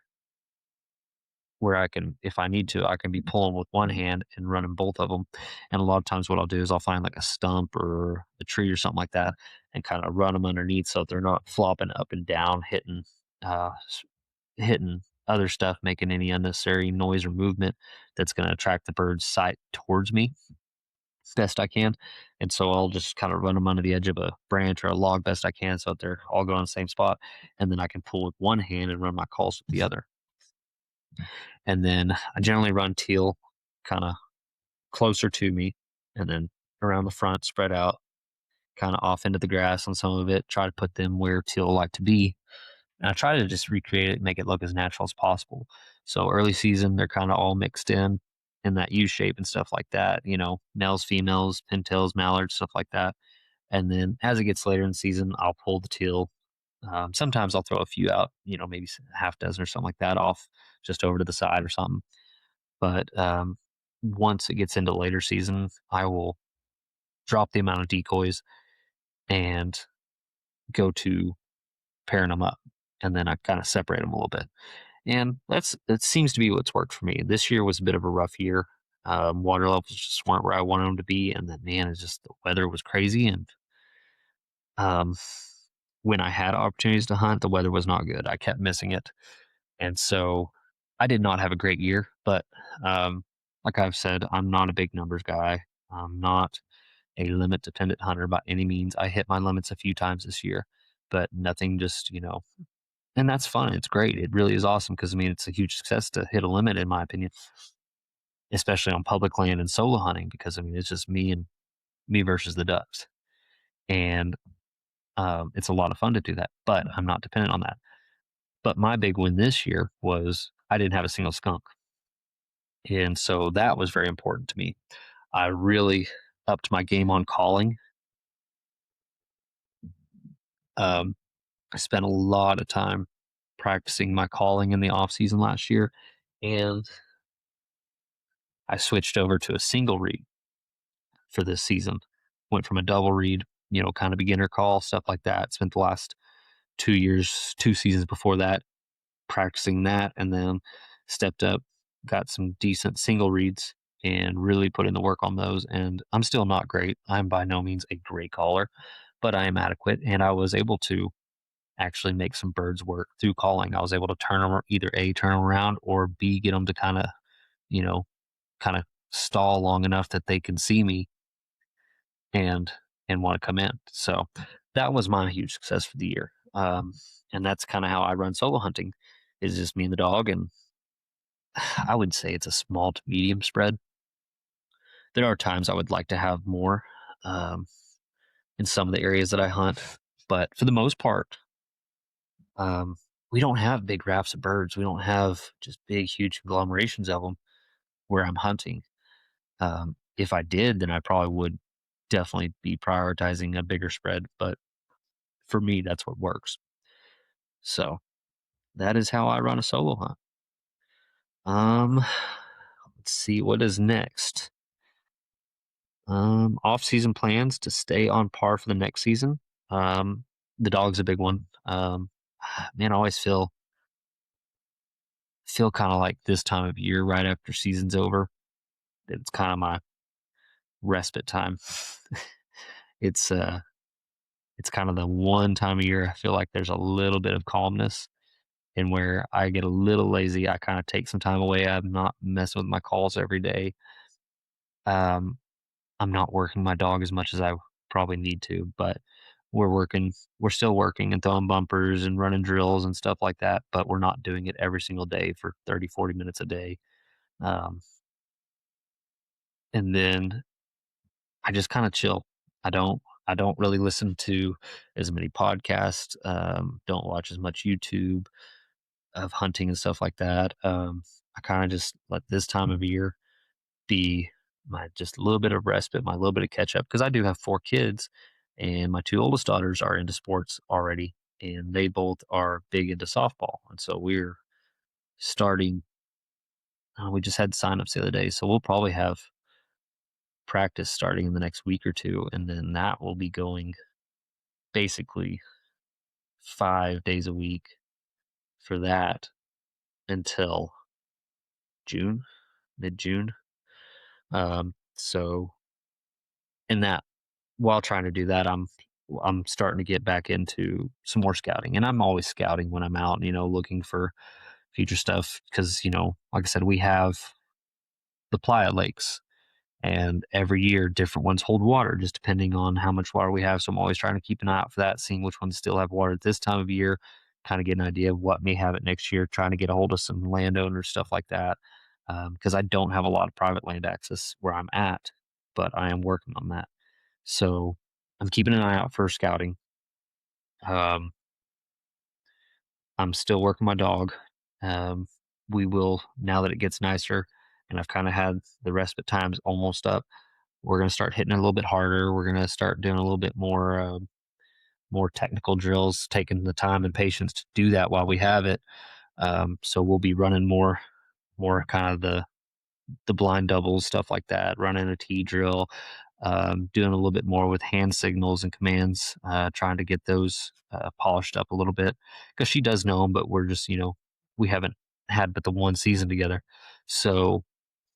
where I can, if I need to, I can be pulling with one hand and running both of them. And a lot of times, what I'll do is I'll find like a stump or a tree or something like that, and kind of run them underneath so they're not flopping up and down, hitting other stuff, making any unnecessary noise or movement that's going to attract the bird's sight towards me best I can. And so I'll just kind of run them under the edge of a branch or a log best I can so that they're all going on the same spot. And then I can pull with one hand and run my calls with the other. And then I generally run teal kind of closer to me. and then around the front, spread out, kind of off into the grass on some of it. Try to put them where teal like to be, and I try to just recreate it, make it look as natural as possible. So early season, they're kind of all mixed in that U shape and stuff like that. Males, females, pintails, mallards, stuff like that. And then as it gets later in the season, I'll pull the teal. Sometimes I'll throw a few out, maybe a half dozen or something like that off just over to the side or something. But once it gets into later season, I will drop the amount of decoys and go to pairing them up. And then I kind of separate them a little bit. And that seems to be what's worked for me. This year was a bit of a rough year. Water levels just weren't where I wanted them to be. And then, man, it's just the weather was crazy. And um, when I had opportunities to hunt, the weather was not good. I kept missing it. And so I did not have a great year. But like I've said, I'm not a big numbers guy. I'm not a limit dependent hunter by any means. I hit my limits a few times this year, but nothing just, and that's fun. It's great. It really is awesome because, I mean, it's a huge success to hit a limit, in my opinion, especially on public land and solo hunting because, I mean, it's just me versus the ducks. And it's a lot of fun to do that, but I'm not dependent on that. But my big win this year was I didn't have a single skunk. And so that was very important to me. I really upped my game on calling. Um, I spent a lot of time practicing my calling in the off season last year, and I switched over to a single read for this season. Went from a double read, kind of beginner call, stuff like that. Spent the last 2 years, 2 seasons before that practicing that, and then stepped up, got some decent single reads, and really put in the work on those. And I'm still not great. I'm by no means a great caller, but I am adequate, and I was able to actually make some birds work through calling. I was able to turn them, either A, turn them around, or B, get them to you know, kind of stall long enough that they can see me and want to come in. So that was my huge success for the year. And that's kind of how I run solo hunting, is just me and the dog. And I would say it's a small to medium spread. There are times I would like to have more um, in some of the areas that I hunt, but for the most part, um, we don't have big rafts of birds. We don't have just big, huge conglomerations of them where I'm hunting. If I did, then I probably would definitely be prioritizing a bigger spread. But for me, that's what works. So that is how I run a solo hunt. Um, let's see what is next. Off-season plans to stay on par for the next season. Um, the dog's a big one. Man, I always feel kind of like this time of year, right after season's over. It's kind of my respite time. it's uh, it's kind of the one time of year I feel like there's a little bit of calmness, and where I get a little lazy, I kind of take some time away. I'm not messing with my calls every day. Um, I'm not working my dog as much as I probably need to, but we're working, we're still working and throwing bumpers and running drills and stuff like that, but we're not doing it every single day for 30, 40 minutes a day. Um, and then I just kind of chill. I don't really listen to as many podcasts, don't watch as much YouTube of hunting and stuff like that. I kind of just let this time of year be my just a little bit of respite, my little bit of catch up, because I do have 4 kids, and my 2 oldest daughters are into sports already, and they both are big into softball, and so we're starting. We just had signups the other day, so we'll probably have practice starting in the next week or two, and then that will be going basically 5 days a week for that until June, mid June. So in that, while trying to do that, I'm starting to get back into some more scouting, and I'm always scouting when I'm out, looking for future stuff because, like I said, we have the Playa Lakes, and every year different ones hold water just depending on how much water we have. So I'm always trying to keep an eye out for that, seeing which ones still have water at this time of year, kind of get an idea of what may have it next year, trying to get a hold of some landowners, stuff like that. Because I don't have a lot of private land access where I'm at. but I am working on that. So I'm keeping an eye out for scouting. Um, I'm still working my dog. Um, we will, now that it gets nicer and I've kind of had the respite times almost up, we're going to start hitting it a little bit harder. We're going to start doing a little bit more technical drills, taking the time and patience to do that while we have it. So we'll be running more kind of the blind doubles, stuff like that, running a T drill, doing a little bit more with hand signals and commands, trying to get those polished up a little bit because she does know them, but we're just, we haven't had but the one season together. So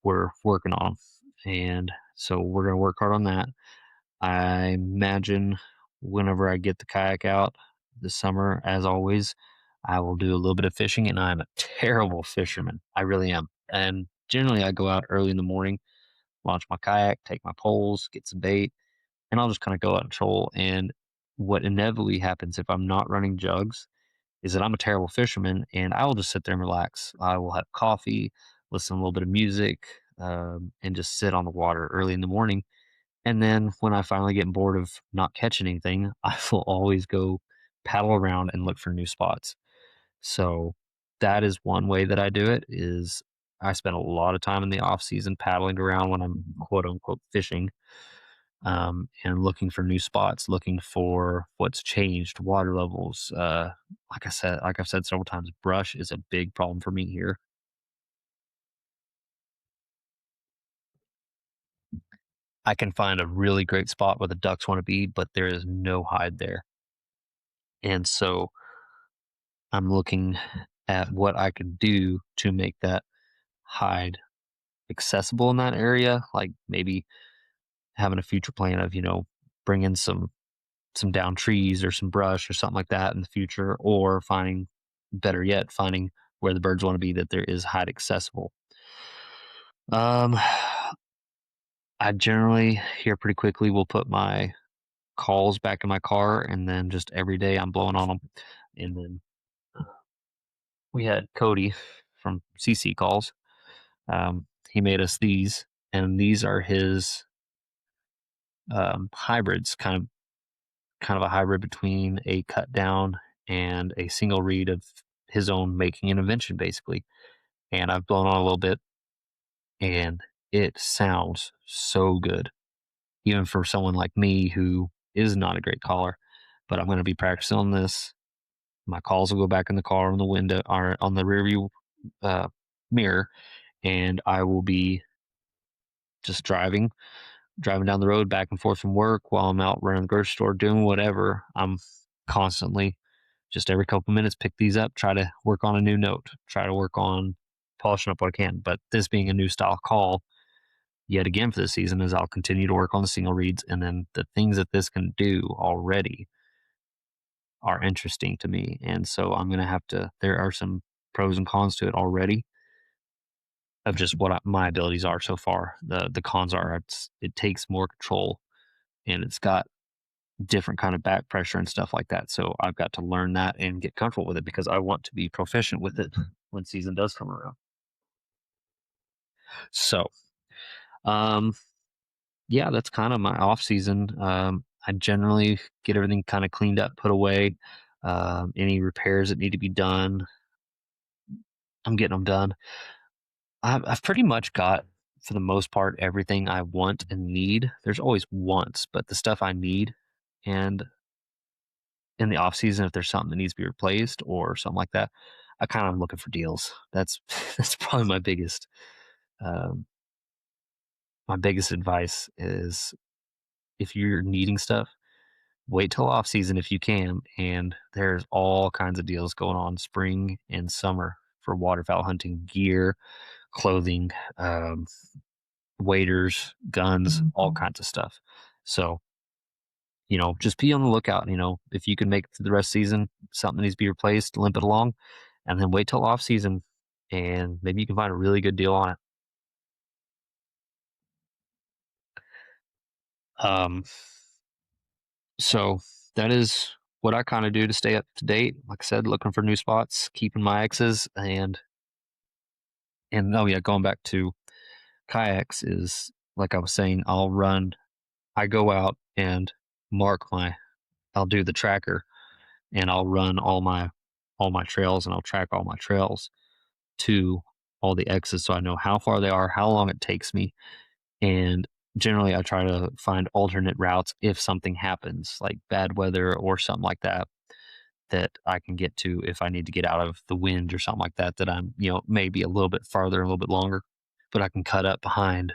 we're working on 'em. And so we're going to work hard on that. I imagine whenever I get the kayak out this summer, as always, I will do a little bit of fishing, and I'm a terrible fisherman. I really am. And generally, I go out early in the morning, launch my kayak, take my poles, get some bait, and I'll just kind of go out and troll. And what inevitably happens if I'm not running jugs is that I'm a terrible fisherman, and I will just sit there and relax. I will have coffee, listen to a little bit of music, and just sit on the water early in the morning, and then when I finally get bored of not catching anything, I will always go paddle around and look for new spots. So that is one way that I do it is I spend a lot of time in the off season paddling around when I'm quote unquote fishing, and looking for new spots, looking for what's changed, water levels. Like I've said several times, brush is a big problem for me here. I can find a really great spot where the ducks want to be, but there is no hide there. And so I'm looking at what I could do to make that hide accessible in that area, like maybe having a future plan of, bringing some down trees or some brush or something like that in the future, or finding, better yet, finding where the birds want to be that there is hide accessible. Um I generally here pretty quickly will put my calls back in my car, and then just every day I'm blowing on them. And then we had Cody from CC calls. He made us these, and these are his hybrids, kind of a hybrid between a cut down and a single read of his own making and invention, basically. And I've blown on a little bit, and it sounds so good, even for someone like me who is not a great caller. But I'm going to be practicing on this. My calls will go back in the car on the window or on the rear view uh, mirror, and I will be just driving down the road back and forth from work while I'm out running the grocery store, doing whatever. I'm constantly just every couple minutes pick these up, try to work on a new note, try to work on polishing up what I can. But this being a new style call, yet again for this season, is I'll continue to work on the single reads, and then the things that this can do already are interesting to me. And so I'm going to have to, there are some pros and cons to it already of just what my abilities are so far. The cons are it takes more control, and it's got different kind of back pressure and stuff like that. So I've got to learn that and get comfortable with it because I want to be proficient with it when season does come around. So, um, yeah, that's kind of my off season. I generally get everything kind of cleaned up, put away. Any repairs that need to be done, I'm getting them done. I've pretty much got, for the most part, everything I want and need. There's always wants, but the stuff I need, and in the off season, if there's something that needs to be replaced or something like that, I kind of am looking for deals. That's that's probably um, my biggest advice is if you're needing stuff, wait till off season if you can. And there's all kinds of deals going on spring and summer for waterfowl hunting gear, clothing, waders, guns, all kinds of stuff. So, just be on the lookout. If you can make it through the rest of the season, something needs to be replaced, limp it along, and then wait till off season, and maybe you can find a really good deal on it. Um, so that is what I kind of do to stay up to date. Like I said, looking for new spots, keeping my X's, and oh yeah, going back to kayaks is like I was saying, I go out and mark I'll do the tracker and I'll run all my trails and I'll track all my trails to all the X's so I know how far they are, how long it takes me, and generally I try to find alternate routes if something happens, like bad weather or something like that, that I can get to if I need to get out of the wind or something like that, that I'm, maybe a little bit farther, a little bit longer, but I can cut up behind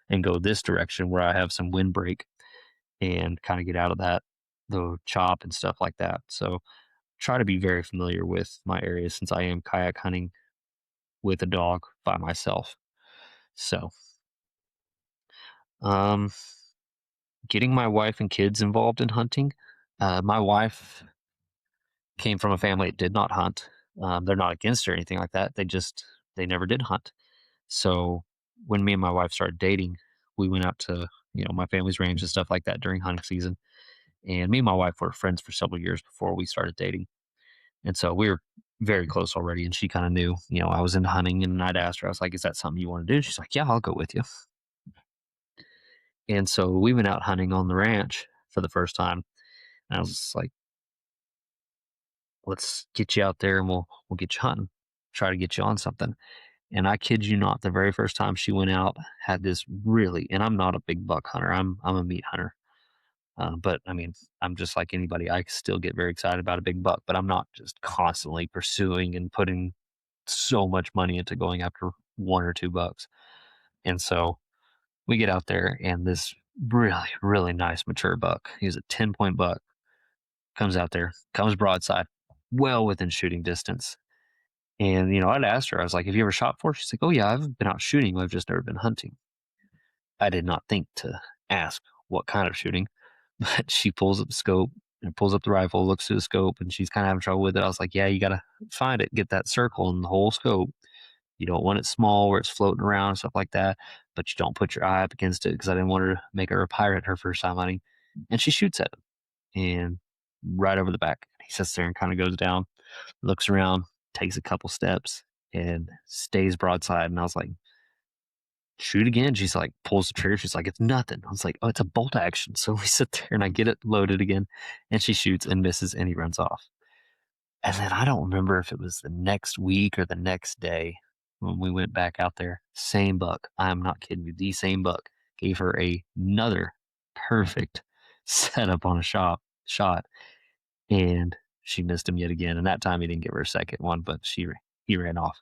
and go this direction where I have some windbreak and kind of get out of the chop and stuff like that. So try to be very familiar with my area since I am kayak hunting with a dog by myself. So, um, getting my wife and kids involved in hunting. My wife came from a family that did not hunt. They're not against or anything like that. They never did hunt. So when me and my wife started dating, we went out to my family's range and stuff like that during hunting season. And me and my wife were friends for several years before we started dating, and so we were very close already. And she kind of knew, I was into hunting, and I'd asked her, I was like, "Is that something you want to do?" She's like, "Yeah, I'll go with you." And so we went out hunting on the ranch for the first time. And I was just like, "Let's get you out there, and we'll get you hunting. Try to get you on something." And I kid you not, the very first time she went out, had this really, and I'm not a big buck hunter. I'm a meat hunter. But I mean, I'm just like anybody. I still get very excited about a big buck, but I'm not just constantly pursuing and putting so much money into going after one or two bucks. And so we get out there, and this really, really nice mature buck, he's a 10-point buck, comes out there, comes broadside, well within shooting distance. And, I'd asked her, I was like, "Have you ever shot before?" She's like, "Oh, yeah, I've been out shooting. I've just never been hunting." I did not think to ask what kind of shooting, but she pulls up the scope and pulls up the rifle, looks through the scope, and she's kind of having trouble with it. I was like, "Yeah, you got to find it, get that circle in the whole scope. You don't want it small where it's floating around and stuff like that, but you don't put your eye up against it because I didn't want her to make her a pirate her first time hunting." And she shoots at him and right over the back. He sits there and kind of goes down, looks around, takes a couple steps, and stays broadside. And I was like, "Shoot again." She's like, pulls the trigger. She's like, "It's nothing." I was like, "Oh, it's a bolt action." So we sit there and I get it loaded again, and she shoots and misses, and he runs off. And then I don't remember if it was the next week or the next day when we went back out there. Same buck. I'm not kidding you. The same buck gave her another perfect setup on a shot, and she missed him yet again. And that time he didn't give her a second one, but he ran off.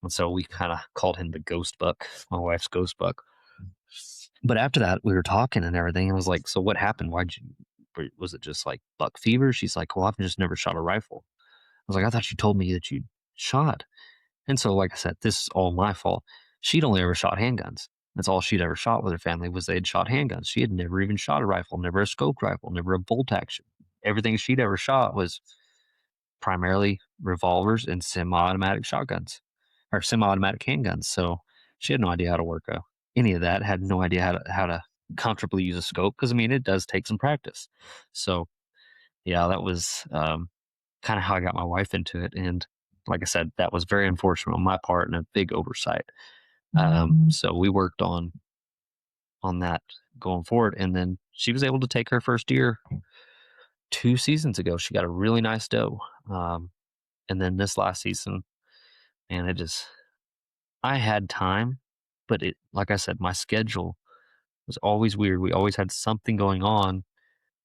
And so we kind of called him the ghost buck, my wife's ghost buck. But after that, we were talking and everything. I was like, "So what happened? Was it just like buck fever?" She's like, "Well, I've just never shot a rifle." I was like, "I thought you told me that you shot." And so, like I said, this is all my fault. She'd only ever shot handguns. That's all she'd ever shot with her family was they'd shot handguns. She had never even shot a rifle, never a scoped rifle, never a bolt action. Everything she'd ever shot was primarily revolvers and semi-automatic shotguns or semi-automatic handguns. So she had no idea how to work any of that. Had no idea how to comfortably use a scope because I mean it does take some practice. So yeah, that was kind of how I got my wife into it. And like I said, that was very unfortunate on my part and a big oversight. So we worked on that going forward, and then she was able to take her first deer 2 seasons ago. She got a really nice doe, and then this last season, and I had time, but it like I said, my schedule was always weird. We always had something going on,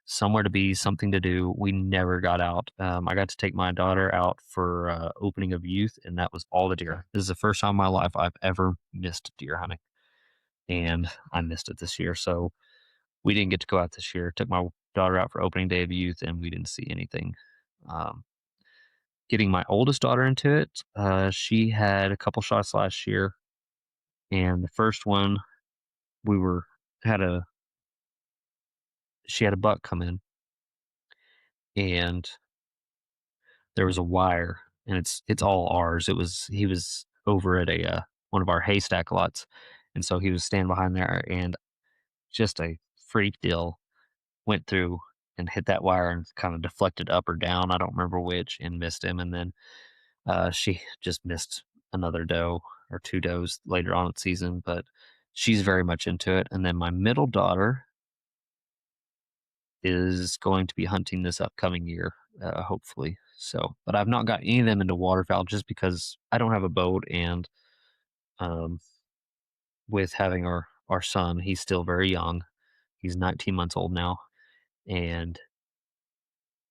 somewhere to be, something to do. We never got out. I got to take my daughter out for opening of youth, and that was all the deer. This is the first time in my life I've ever missed deer hunting, and I missed it this year. So we didn't get to go out this year. Took my daughter out for opening day of youth, and we didn't see anything. Um, Getting my oldest daughter into it, she had a couple shots last year, and the first one we were had a she had a buck come in, and there was a wire, and it's all ours. He was over at a one of our haystack lots, and so he was standing behind there, and just a freak deal went through and hit that wire and kind of deflected up or down. I don't remember which, and missed him. And then she just missed another doe or two does later on in the season, but she's very much into it. And then my middle daughter is going to be hunting this upcoming year, hopefully. So, but I've not got any of them into waterfowl just because I don't have a boat, and um, with having our son, he's still very young. He's 19 months old now, and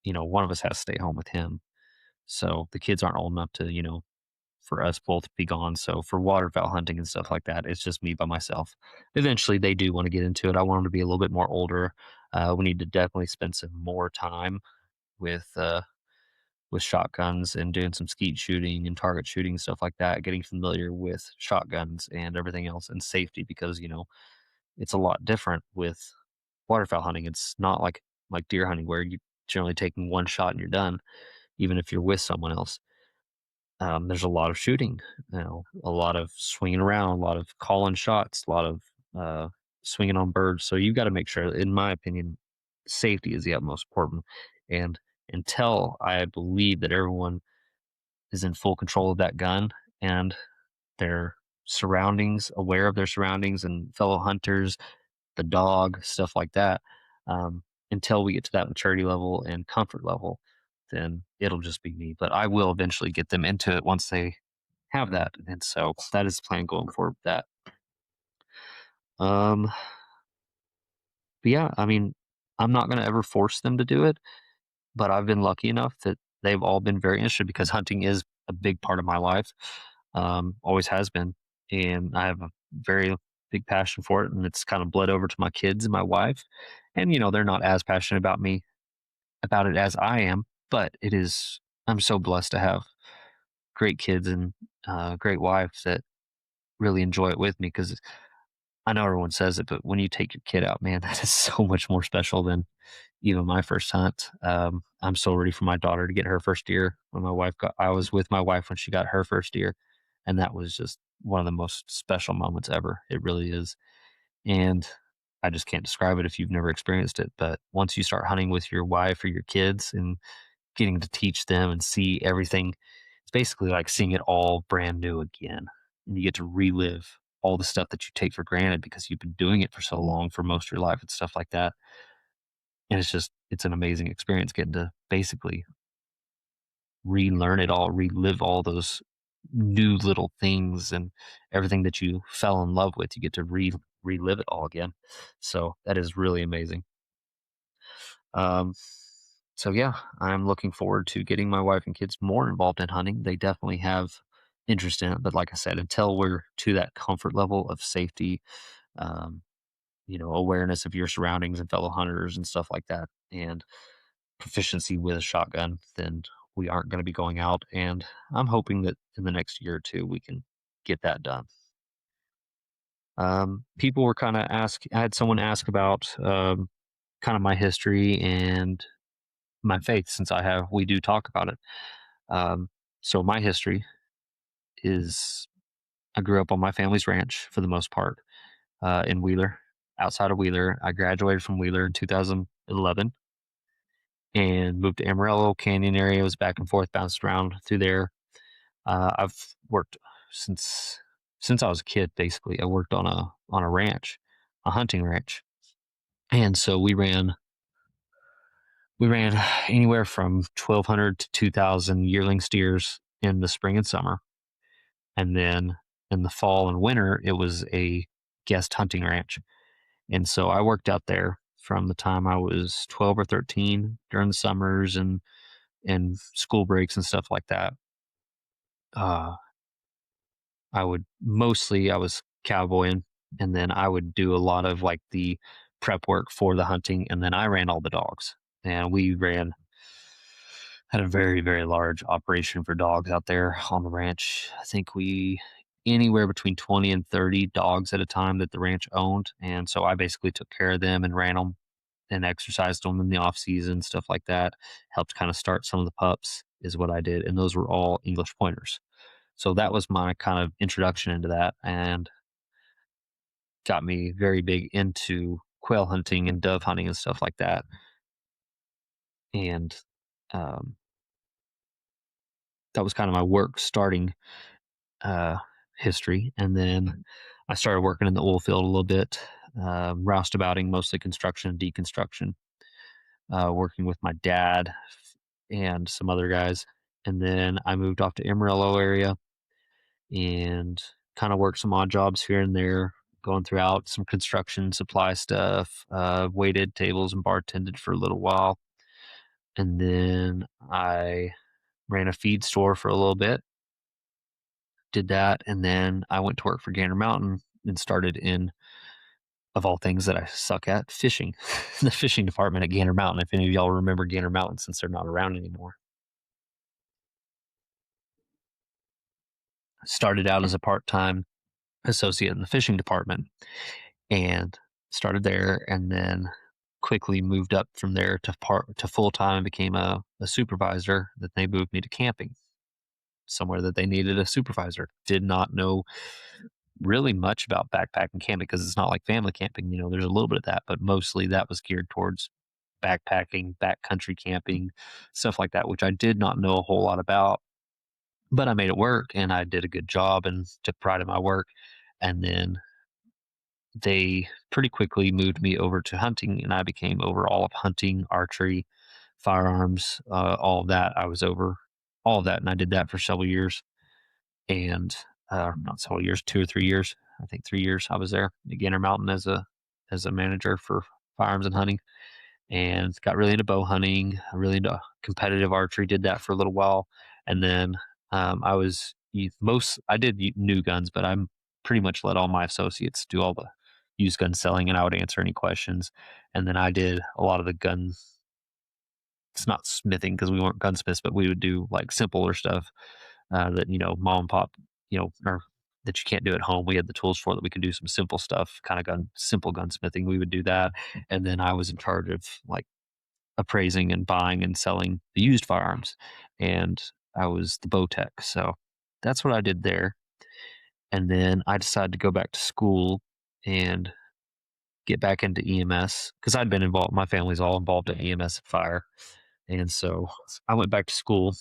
one of us has to stay home with him. So the kids aren't old enough to for us both to be gone. So for waterfowl hunting and stuff like that, it's just me by myself. Eventually, they do want to get into it. I want them to be a little bit more older. We need to definitely spend some more time with uh, with shotguns and doing some skeet shooting and target shooting stuff like that. Getting familiar with shotguns and everything else and safety because it's a lot different with waterfowl hunting. It's not like deer hunting where you generally taking one shot and you're done, even if you're with someone else. There's a lot of shooting, a lot of swinging around, a lot of calling shots, a lot of uh, swinging on birds. So you've got to make sure, in my opinion, safety is the utmost important. And until I believe that everyone is in full control of that gun and their surroundings, aware of their surroundings and fellow hunters, the dog, stuff like that, um, until we get to that maturity level and comfort level, then it'll just be me. But I will eventually get them into it once they have that. And so that is the plan going forward with that. Um, but yeah, I mean, I'm not going to ever force them to do it, but I've been lucky enough that they've all been very interested because hunting is a big part of my life. Always has been. And I have a very big passion for it. And it's kind of bled over to my kids and my wife. And, they're not as passionate about it as I am, but I'm so blessed to have great kids and great wives that really enjoy it with me because I know everyone says it, but when you take your kid out, man, that is so much more special than even my first hunt. I'm so ready for my daughter to get her first deer. I was with my wife when she got her first deer, and that was just one of the most special moments ever. It really is. And I just can't describe it if you've never experienced it. But once you start hunting with your wife or your kids and getting to teach them and see everything, it's basically like seeing it all brand new again. And you get to relive all the stuff that you take for granted because you've been doing it for so long for most of your life and stuff like that. And it's an amazing experience getting to basically relearn it all, relive all those new little things and everything that you fell in love with. You get to relive it all again. So that is really amazing. Um, so yeah, I'm looking forward to getting my wife and kids more involved in hunting. They definitely have interest in it, but like I said, until we're to that comfort level of safety, um, awareness of your surroundings and fellow hunters and stuff like that, and proficiency with a shotgun, then we aren't going to be going out. And I'm hoping that in the next year or two we can get that done. People were kind of I had someone ask about kind of my history and my faith since we do talk about it. Um, so my history is I grew up on my family's ranch for the most part in Wheeler, outside of Wheeler. I graduated from Wheeler in 2011 and moved to Amarillo Canyon area. Was back and forth, bounced around through there. I've worked since since I was a kid. Basically, I worked on a ranch, a hunting ranch, and so we ran anywhere from 1,200 to 2,000 yearling steers in the spring and summer. And then in the fall and winter, it was a guest hunting ranch. And so I worked out there from the time I was 12 or 13 during the summers and school breaks and stuff like that. Uh, I was cowboying, and then I would do a lot of like the prep work for the hunting. And then I ran all the dogs. And had a very, very large operation for dogs out there on the ranch. I think we anywhere between 20 and 30 dogs at a time that the ranch owned. And so I basically took care of them and ran them and exercised them in the off season, stuff like that. Helped kind of start some of the pups is what I did. And those were all English pointers. So that was my kind of introduction into that and got me very big into quail hunting and dove hunting and stuff like that. And um, that was kind of my work starting. history. And then I started working in the oil field a little bit, roustabouting, mostly construction and deconstruction, working with my dad and some other guys. And then I moved off to Amarillo area and kind of worked some odd jobs here and there, going throughout some construction supply stuff, waited tables and bartended for a little while. And then I ran a feed store for a little bit, did that. And then I went to work for Gander Mountain and started in, of all things that I suck at, fishing, the fishing department at Gander Mountain. If any of y'all remember Gander Mountain since they're not around anymore. Started out as a part time associate in the fishing department and started there, and then quickly moved up from there to full time and became a supervisor. That they moved me to camping somewhere that they needed a supervisor. Did not know really much about backpacking camping because it's not like family camping. There's a little bit of that, but mostly that was geared towards backpacking, backcountry camping, stuff like that, which I did not know a whole lot about. But I made it work and I did a good job and took pride in my work. And then they pretty quickly moved me over to hunting, and I became over all of hunting, archery, firearms, all of that. I was over all of that, and I did that for several years. And not several years, 2 or 3 years. I think 3 years. I was there at Gander Mountain as a manager for firearms and hunting, and got really into bow hunting, really into competitive archery. Did that for a little while, and then I did new guns, but I'm pretty much let all my associates do all the used gun selling, and I would answer any questions. And then I did a lot of the gun. It's not smithing because we weren't gunsmiths, but we would do like simpler stuff that mom and pop, or that you can't do at home. We had the tools for that. We could do some simple stuff, kind of simple gunsmithing. We would do that, and then I was in charge of like appraising and buying and selling the used firearms, and I was the bow tech. So that's what I did there. And then I decided to go back to school and get back into EMS because I'd been involved. My family's all involved in EMS and fire, and so I went back to school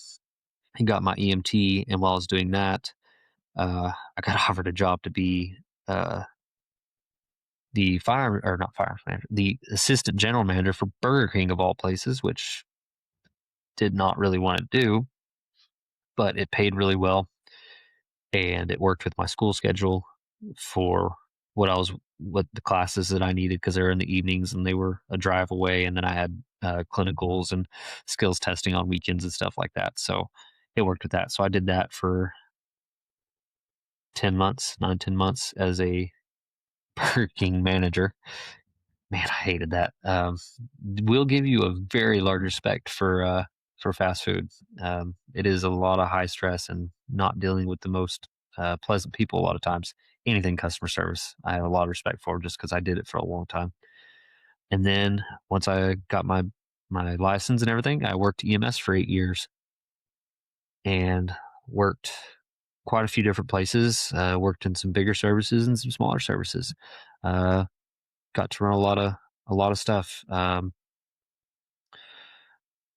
and got my EMT. And while I was doing that, I got offered a job to be the fire or not fire manager, the assistant general manager for Burger King of all places, which did not really want to do, but it paid really well and it worked with my school schedule for what the classes that I needed because they were in the evenings and they were a drive away, and then I had clinicals and skills testing on weekends and stuff like that. So it worked with that. So I did that for 10 months, 9, 10 months as a Burger King manager. Man, I hated that. We'll give you a very large respect for fast food. It is a lot of high stress and not dealing with the most pleasant people a lot of times. Anything customer service, I have a lot of respect for just because I did it for a long time. And then once I got my license and everything, I worked EMS for 8 years and worked quite a few different places. Worked in some bigger services and some smaller services. Uh, got to run a lot of stuff.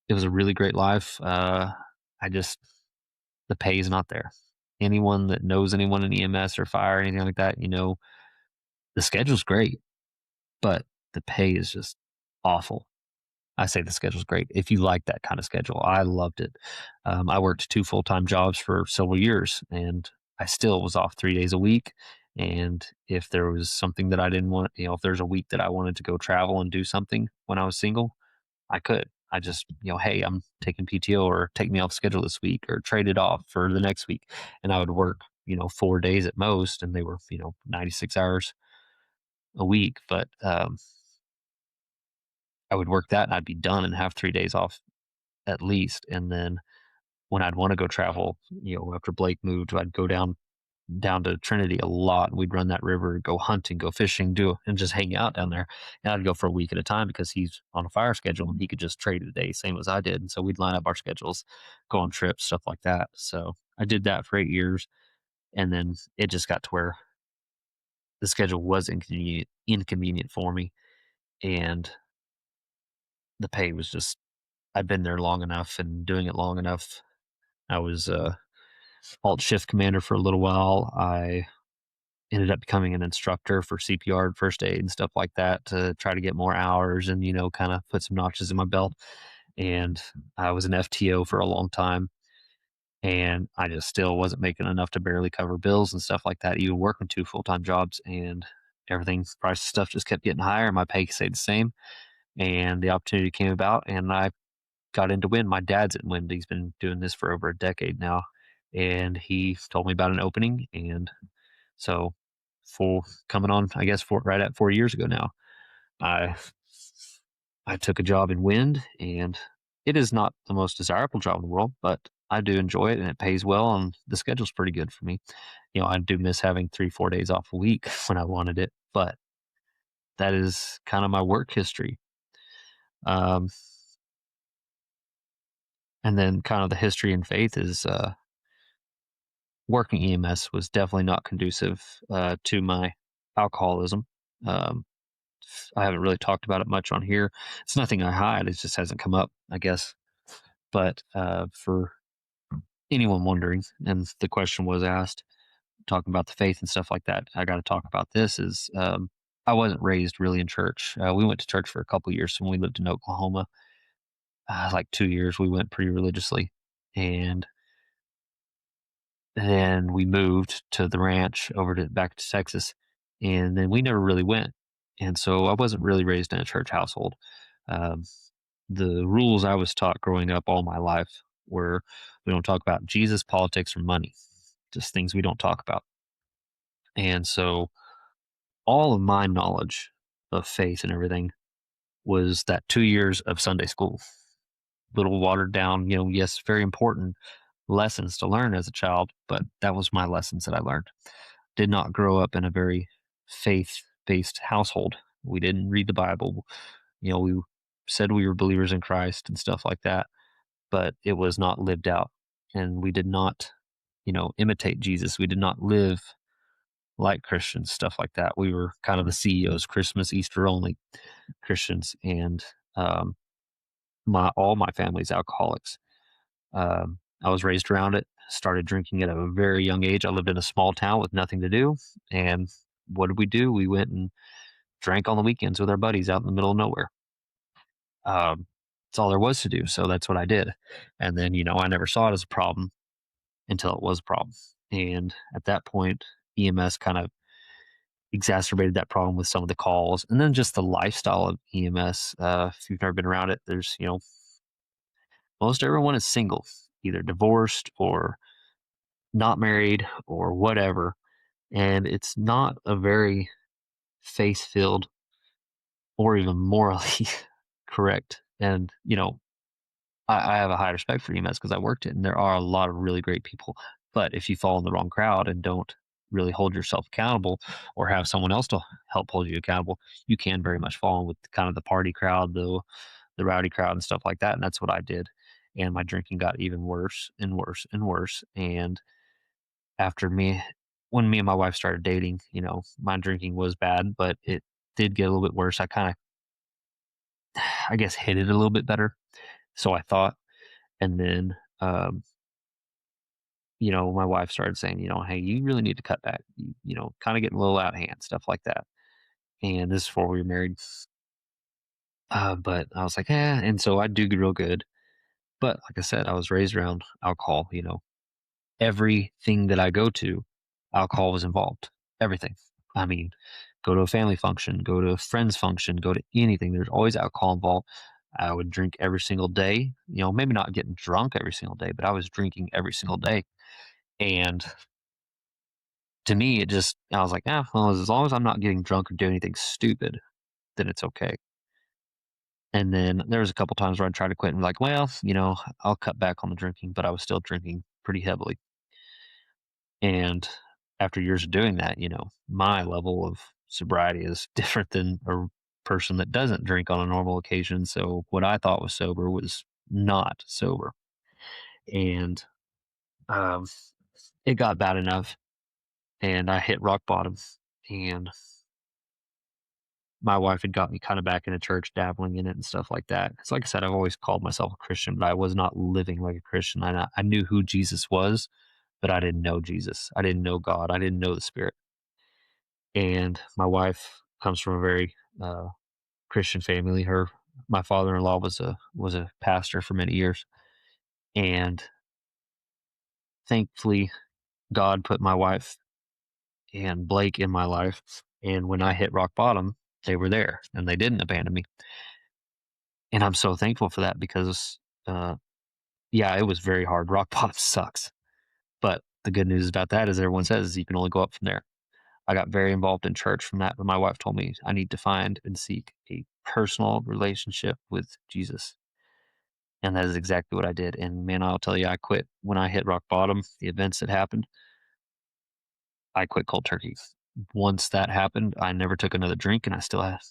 It was a really great life. I just the pay is not there. Anyone that knows anyone in EMS or fire or anything like that, the schedule's great, but the pay is just awful. I say the schedule's great if you like that kind of schedule. I loved it. I worked 2 full-time jobs for several years, and I still was off 3 days a week. And if there was something that I didn't want, if there's a week that I wanted to go travel and do something when I was single, I could. I just, hey, I'm taking PTO or take me off schedule this week or trade it off for the next week. And I would work, 4 days at most, and they were, 96 hours a week. But I would work that and I'd be done and have 3 days off at least. And then when I'd want to go travel, after Blake moved, I'd go down to Trinity a lot. We'd run that river, go hunting, go fishing, and just hang out down there. And I'd go for a week at a time because he's on a fire schedule and he could just trade a day, same as I did. And so we'd line up our schedules, go on trips, stuff like that. So I did that for 8 years, and then it just got to where the schedule was inconvenient for me, and the pay was just. I'd been there long enough and doing it long enough. I was alt shift commander for a little while. I ended up becoming an instructor for CPR and first aid and stuff like that to try to get more hours and, kind of put some notches in my belt. And I was an FTO for a long time, and I just still wasn't making enough to barely cover bills and stuff like that, even working two full-time jobs. And everything, price of stuff just kept getting higher. My pay stayed the same. And the opportunity came about, and I got into wind. My dad's in wind. He's been doing this for over a decade now. And he told me about an opening. And so, for coming on, I guess, right at 4 years ago now, I I took a job in wind, and it is not the most desirable job in the world, but I do enjoy it, and it pays well, and the schedule's pretty good for me. I do miss having 3, 4 days off a week when I wanted it, but that is kind of my work history. Um, and then kind of the history and faith is working EMS was definitely not conducive to my alcoholism. Um, I haven't really talked about it much on here. It's nothing I hide. It just hasn't come up, I guess. But for anyone wondering, and the question was asked, talking about the faith and stuff like that, I got to talk about this. Is I wasn't raised really in church. We went to church for a couple years when we lived in Oklahoma. Like 2 years, we went pretty religiously, and then we moved to the ranch over to back to Texas, and then we never really went. And so I wasn't really raised in a church household. Um, the rules I was taught growing up all my life were we don't talk about Jesus, politics, or money, just things we don't talk about. And so all of my knowledge of faith and everything was that 2 years of Sunday school, little watered down, yes, very important lessons to learn as a child, but that was my lessons that I learned. Did not grow up in a very faith based household. We didn't read the Bible. We said we were believers in Christ and stuff like that, but it was not lived out. And we did not, imitate Jesus. We did not live like Christians, stuff like that. We were kind of the CEOs, Christmas, Easter only Christians. And um, all my family's alcoholics. I was raised around it, started drinking at a very young age. I lived in a small town with nothing to do. And what did we do? We went and drank on the weekends with our buddies out in the middle of nowhere. That's all there was to do. So that's what I did. And then, I never saw it as a problem until it was a problem. And at that point, EMS kind of exacerbated that problem with some of the calls, and then just the lifestyle of EMS. If you've never been around it, there's, most everyone is single, either divorced or not married or whatever. And it's not a very faith filled or even morally correct. And, I have a high respect for EMS because I worked it, and there are a lot of really great people. But if you fall in the wrong crowd and don't really hold yourself accountable or have someone else to help hold you accountable, you can very much fall in with kind of the party crowd, the rowdy crowd and stuff like that. And that's what I did. And my drinking got even worse and worse and worse. And after when me and my wife started dating, my drinking was bad, but it did get a little bit worse. I kind of, I guess, hid it a little bit better. So I thought. And then, my wife started saying, hey, you really need to cut back, kind of getting a little out of hand, stuff like that. And this is before we were married. But I was like, and so I do real good. But like I said, I was raised around alcohol, everything that I go to, alcohol was involved. Everything. I mean, go to a family function, go to a friend's function, go to anything. There's always alcohol involved. I would drink every single day, maybe not getting drunk every single day, but I was drinking every single day. And to me, I was like, well, as long as I'm not getting drunk or doing anything stupid, then it's okay. And then there was a couple times where I tried to quit and be like, well, I'll cut back on the drinking, but I was still drinking pretty heavily. And after years of doing that, my level of sobriety is different than a person that doesn't drink on a normal occasion. So what I thought was sober was not sober. And um, it got bad enough, and I hit rock bottom. And my wife had got me kind of back into church, dabbling in it and stuff like that. Because, like I said, I've always called myself a Christian, but I was not living like a Christian. I knew who Jesus was, but I didn't know Jesus. I didn't know God. I didn't know the Spirit. And my wife comes from a very Christian family. My father-in-law was a pastor for many years, and thankfully, God put my wife and Blake in my life. And when I hit rock bottom, they were there and they didn't abandon me. And I'm so thankful for that because, uh, yeah, it was very hard. Rock bottom sucks. But the good news about that is everyone says you can only go up from there. I got very involved in church from that. But my wife told me I need to find and seek a personal relationship with Jesus. And that is exactly what I did. And man, I'll tell you, I quit when I hit rock bottom, the events that happened. I quit cold turkey. Once that happened, I never took another drink, and I still have.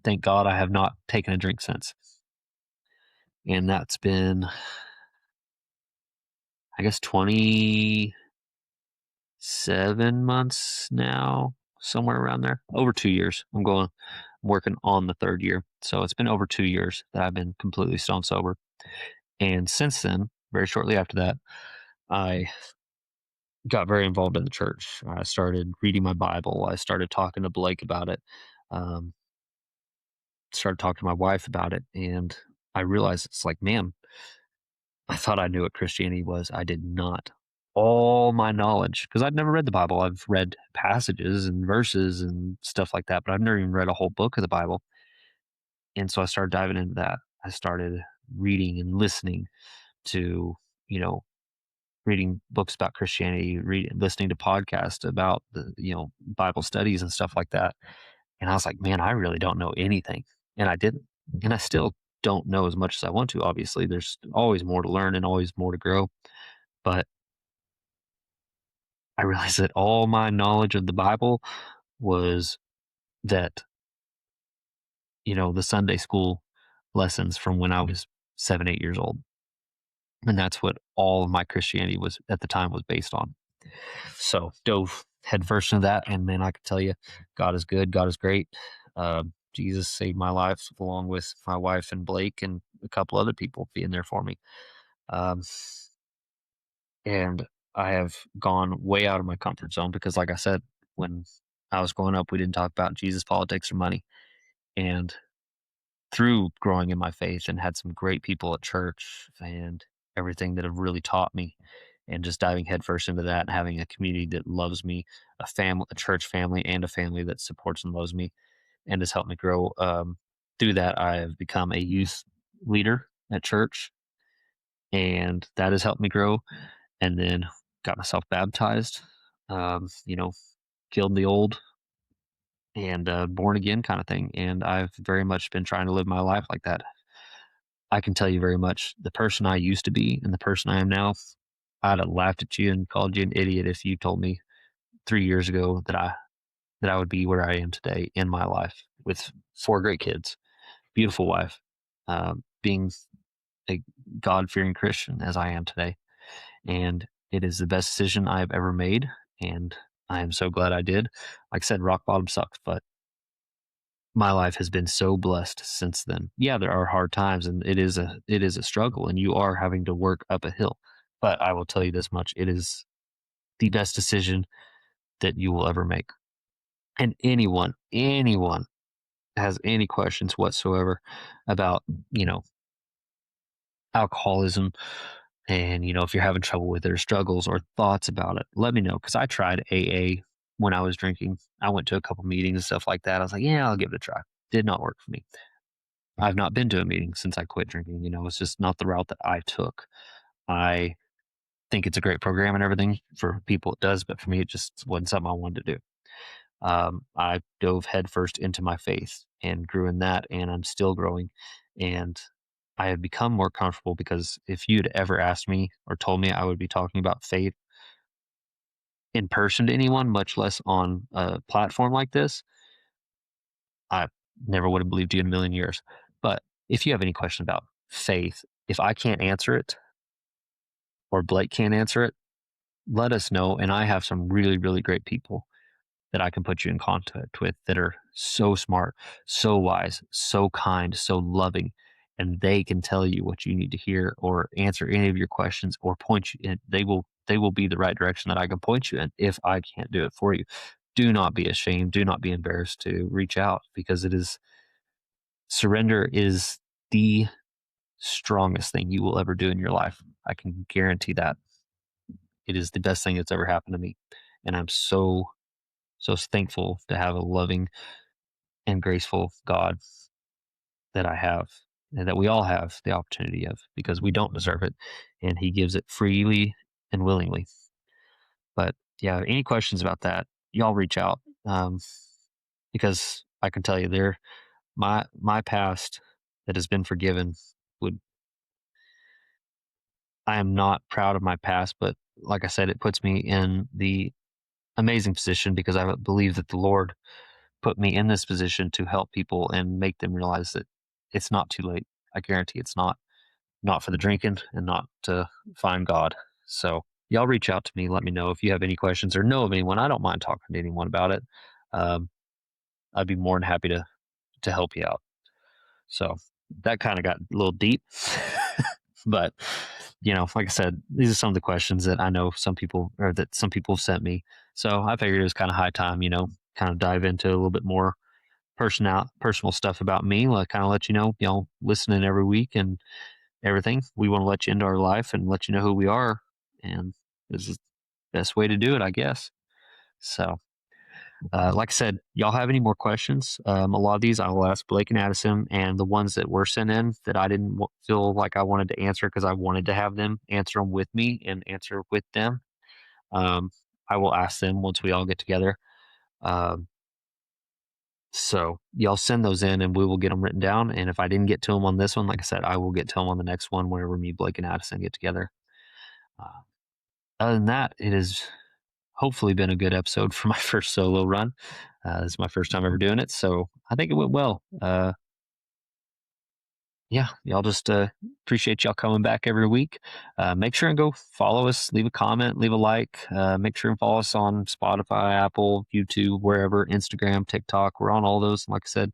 Thank God I have not taken a drink since. And that's been, I guess, 27 months now, somewhere around there. Over 2 years. I'm working on the third year. So it's been over 2 years that I've been completely stone sober. And since then, very shortly after that, I got very involved in the church. I started reading my Bible. I started talking to Blake about it. Um, started talking to my wife about it, and I realized it's like, man, I thought I knew what Christianity was. I did not. All my knowledge, because I'd never read the Bible. I've read passages and verses and stuff like that, but I've never even read a whole book of the Bible. And so I started diving into that. I started reading and listening to, you know, reading books about Christianity, listening to podcasts about the, Bible studies and stuff like that. And I was like, man, I really don't know anything. And I didn't. And I still don't know as much as I want to. Obviously, there's always more to learn and always more to grow. But I realized that all my knowledge of the Bible was that, the Sunday school lessons from when I was 7, 8 years old. And that's what all of my Christianity was at the time was based on. So dove headfirst into that, and man, I can tell you, God is good. God is great. Jesus saved my life along with my wife and Blake and a couple other people being there for me. Um, and I have gone way out of my comfort zone because, like I said, when I was growing up, we didn't talk about Jesus, politics, or money. And through growing in my faith and had some great people at church and everything that have really taught me and just diving headfirst into that and having a community that loves me, a church family and a family that supports and loves me and has helped me grow. Through that, I have become a youth leader at church, and that has helped me grow. And then got myself baptized, you know, killed the old and born again kind of thing. And I've very much been trying to live my life like that. I can tell you very much the person I used to be and the person I am now, I'd have laughed at you and called you an idiot if you told me 3 years ago that I would be where I am today in my life with 4 great kids, beautiful wife, being a God fearing Christian as I am today. And it is the best decision I've ever made. And I am so glad I did. Like I said, rock bottom sucks, but my life has been so blessed since then. Yeah, there are hard times and it is a struggle and you are having to work up a hill. But I will tell you this much, it is the best decision that you will ever make. And anyone has any questions whatsoever about, you know, alcoholism and, if you're having trouble with it or struggles or thoughts about it, let me know because I tried AA when I was drinking. I went to a couple meetings and stuff like that. I was like, yeah, I'll give it a try. Did not work for me. I've not been to a meeting since I quit drinking. It's just not the route that I took. I think it's a great program and everything for people it does, but for me, it just wasn't something I wanted to do. I dove headfirst into my faith and grew in that, and I'm still growing. And I have become more comfortable because if you'd ever asked me or told me I would be talking about faith in person to anyone, much less on a platform like this, I never would have believed you in a million years. But if you have any question about faith, if I can't answer it or Blake can't answer it, let us know. And I have some really, really great people that I can put you in contact with that are so smart, so wise, so kind, so loving, and they can tell you what you need to hear or answer any of your questions or point you. And they will they will be the right direction that I can point you in if I can't do it for you. Do not be ashamed. Do not be embarrassed to reach out, because surrender is the strongest thing you will ever do in your life. I can guarantee that. It is the best thing that's ever happened to me. And I'm so thankful to have a loving and graceful God that I have, and that we all have the opportunity of, because we don't deserve it, and He gives it freely and willingly. But yeah, any questions about that, y'all reach out, because I can tell you, my past that has been forgiven would I am not proud of my past, but like I said, it puts me in the amazing position, because I believe that the Lord put me in this position to help people and make them realize that it's not too late. I guarantee it's not for the drinking and not to find God. So y'all reach out to me. Let me know if you have any questions or know of anyone. I don't mind talking to anyone about it. Um, I'd be more than happy to help you out. So that kind of got a little deep, but like I said, these are some of the questions that I know some people, or that some people have sent me. So I figured it was kind of high time, kind of dive into a little bit more personal stuff about me. Like, kind of let listening every week and everything. We want to let you into our life and let you know who we are, and this is the best way to do it, I guess. So, like I said, y'all have any more questions? A lot of these I will ask Blake and Addison, and the ones that were sent in that I didn't feel like I wanted to answer, because I wanted to have them answer them with me and answer with them. Um, I will ask them once we all get together. Um, so y'all send those in, and we will get them written down. And if I didn't get to them on this one, like I said, I will get to them on the next one whenever me, Blake, and Addison get together. Uh, Other than that, it has hopefully been a good episode for my first solo run. This is my first time ever doing it, so I think it went well. Yeah, y'all just appreciate y'all coming back every week. Make sure and go follow us, leave a comment, leave a like. Make sure and follow us on Spotify, Apple, YouTube, wherever, Instagram, TikTok. We're on all those. Like I said,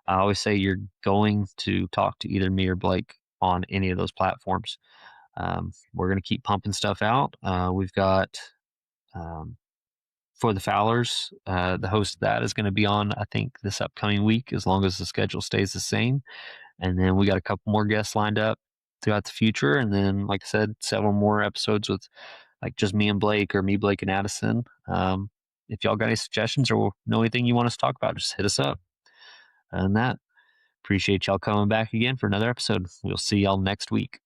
I always say you're going to talk to either me or Blake on any of those platforms. We're going to keep pumping stuff out. We've got um, For the Fowlers, the host of that is going to be on, I think, this upcoming week, as long as the schedule stays the same. And then we got a couple more guests lined up throughout the future. And then, like I said, several more episodes with like just me and Blake, or me, Blake, and Addison. If y'all got any suggestions or know anything you want us to talk about, just hit us up. And that, appreciate y'all coming back again for another episode. We'll see y'all next week.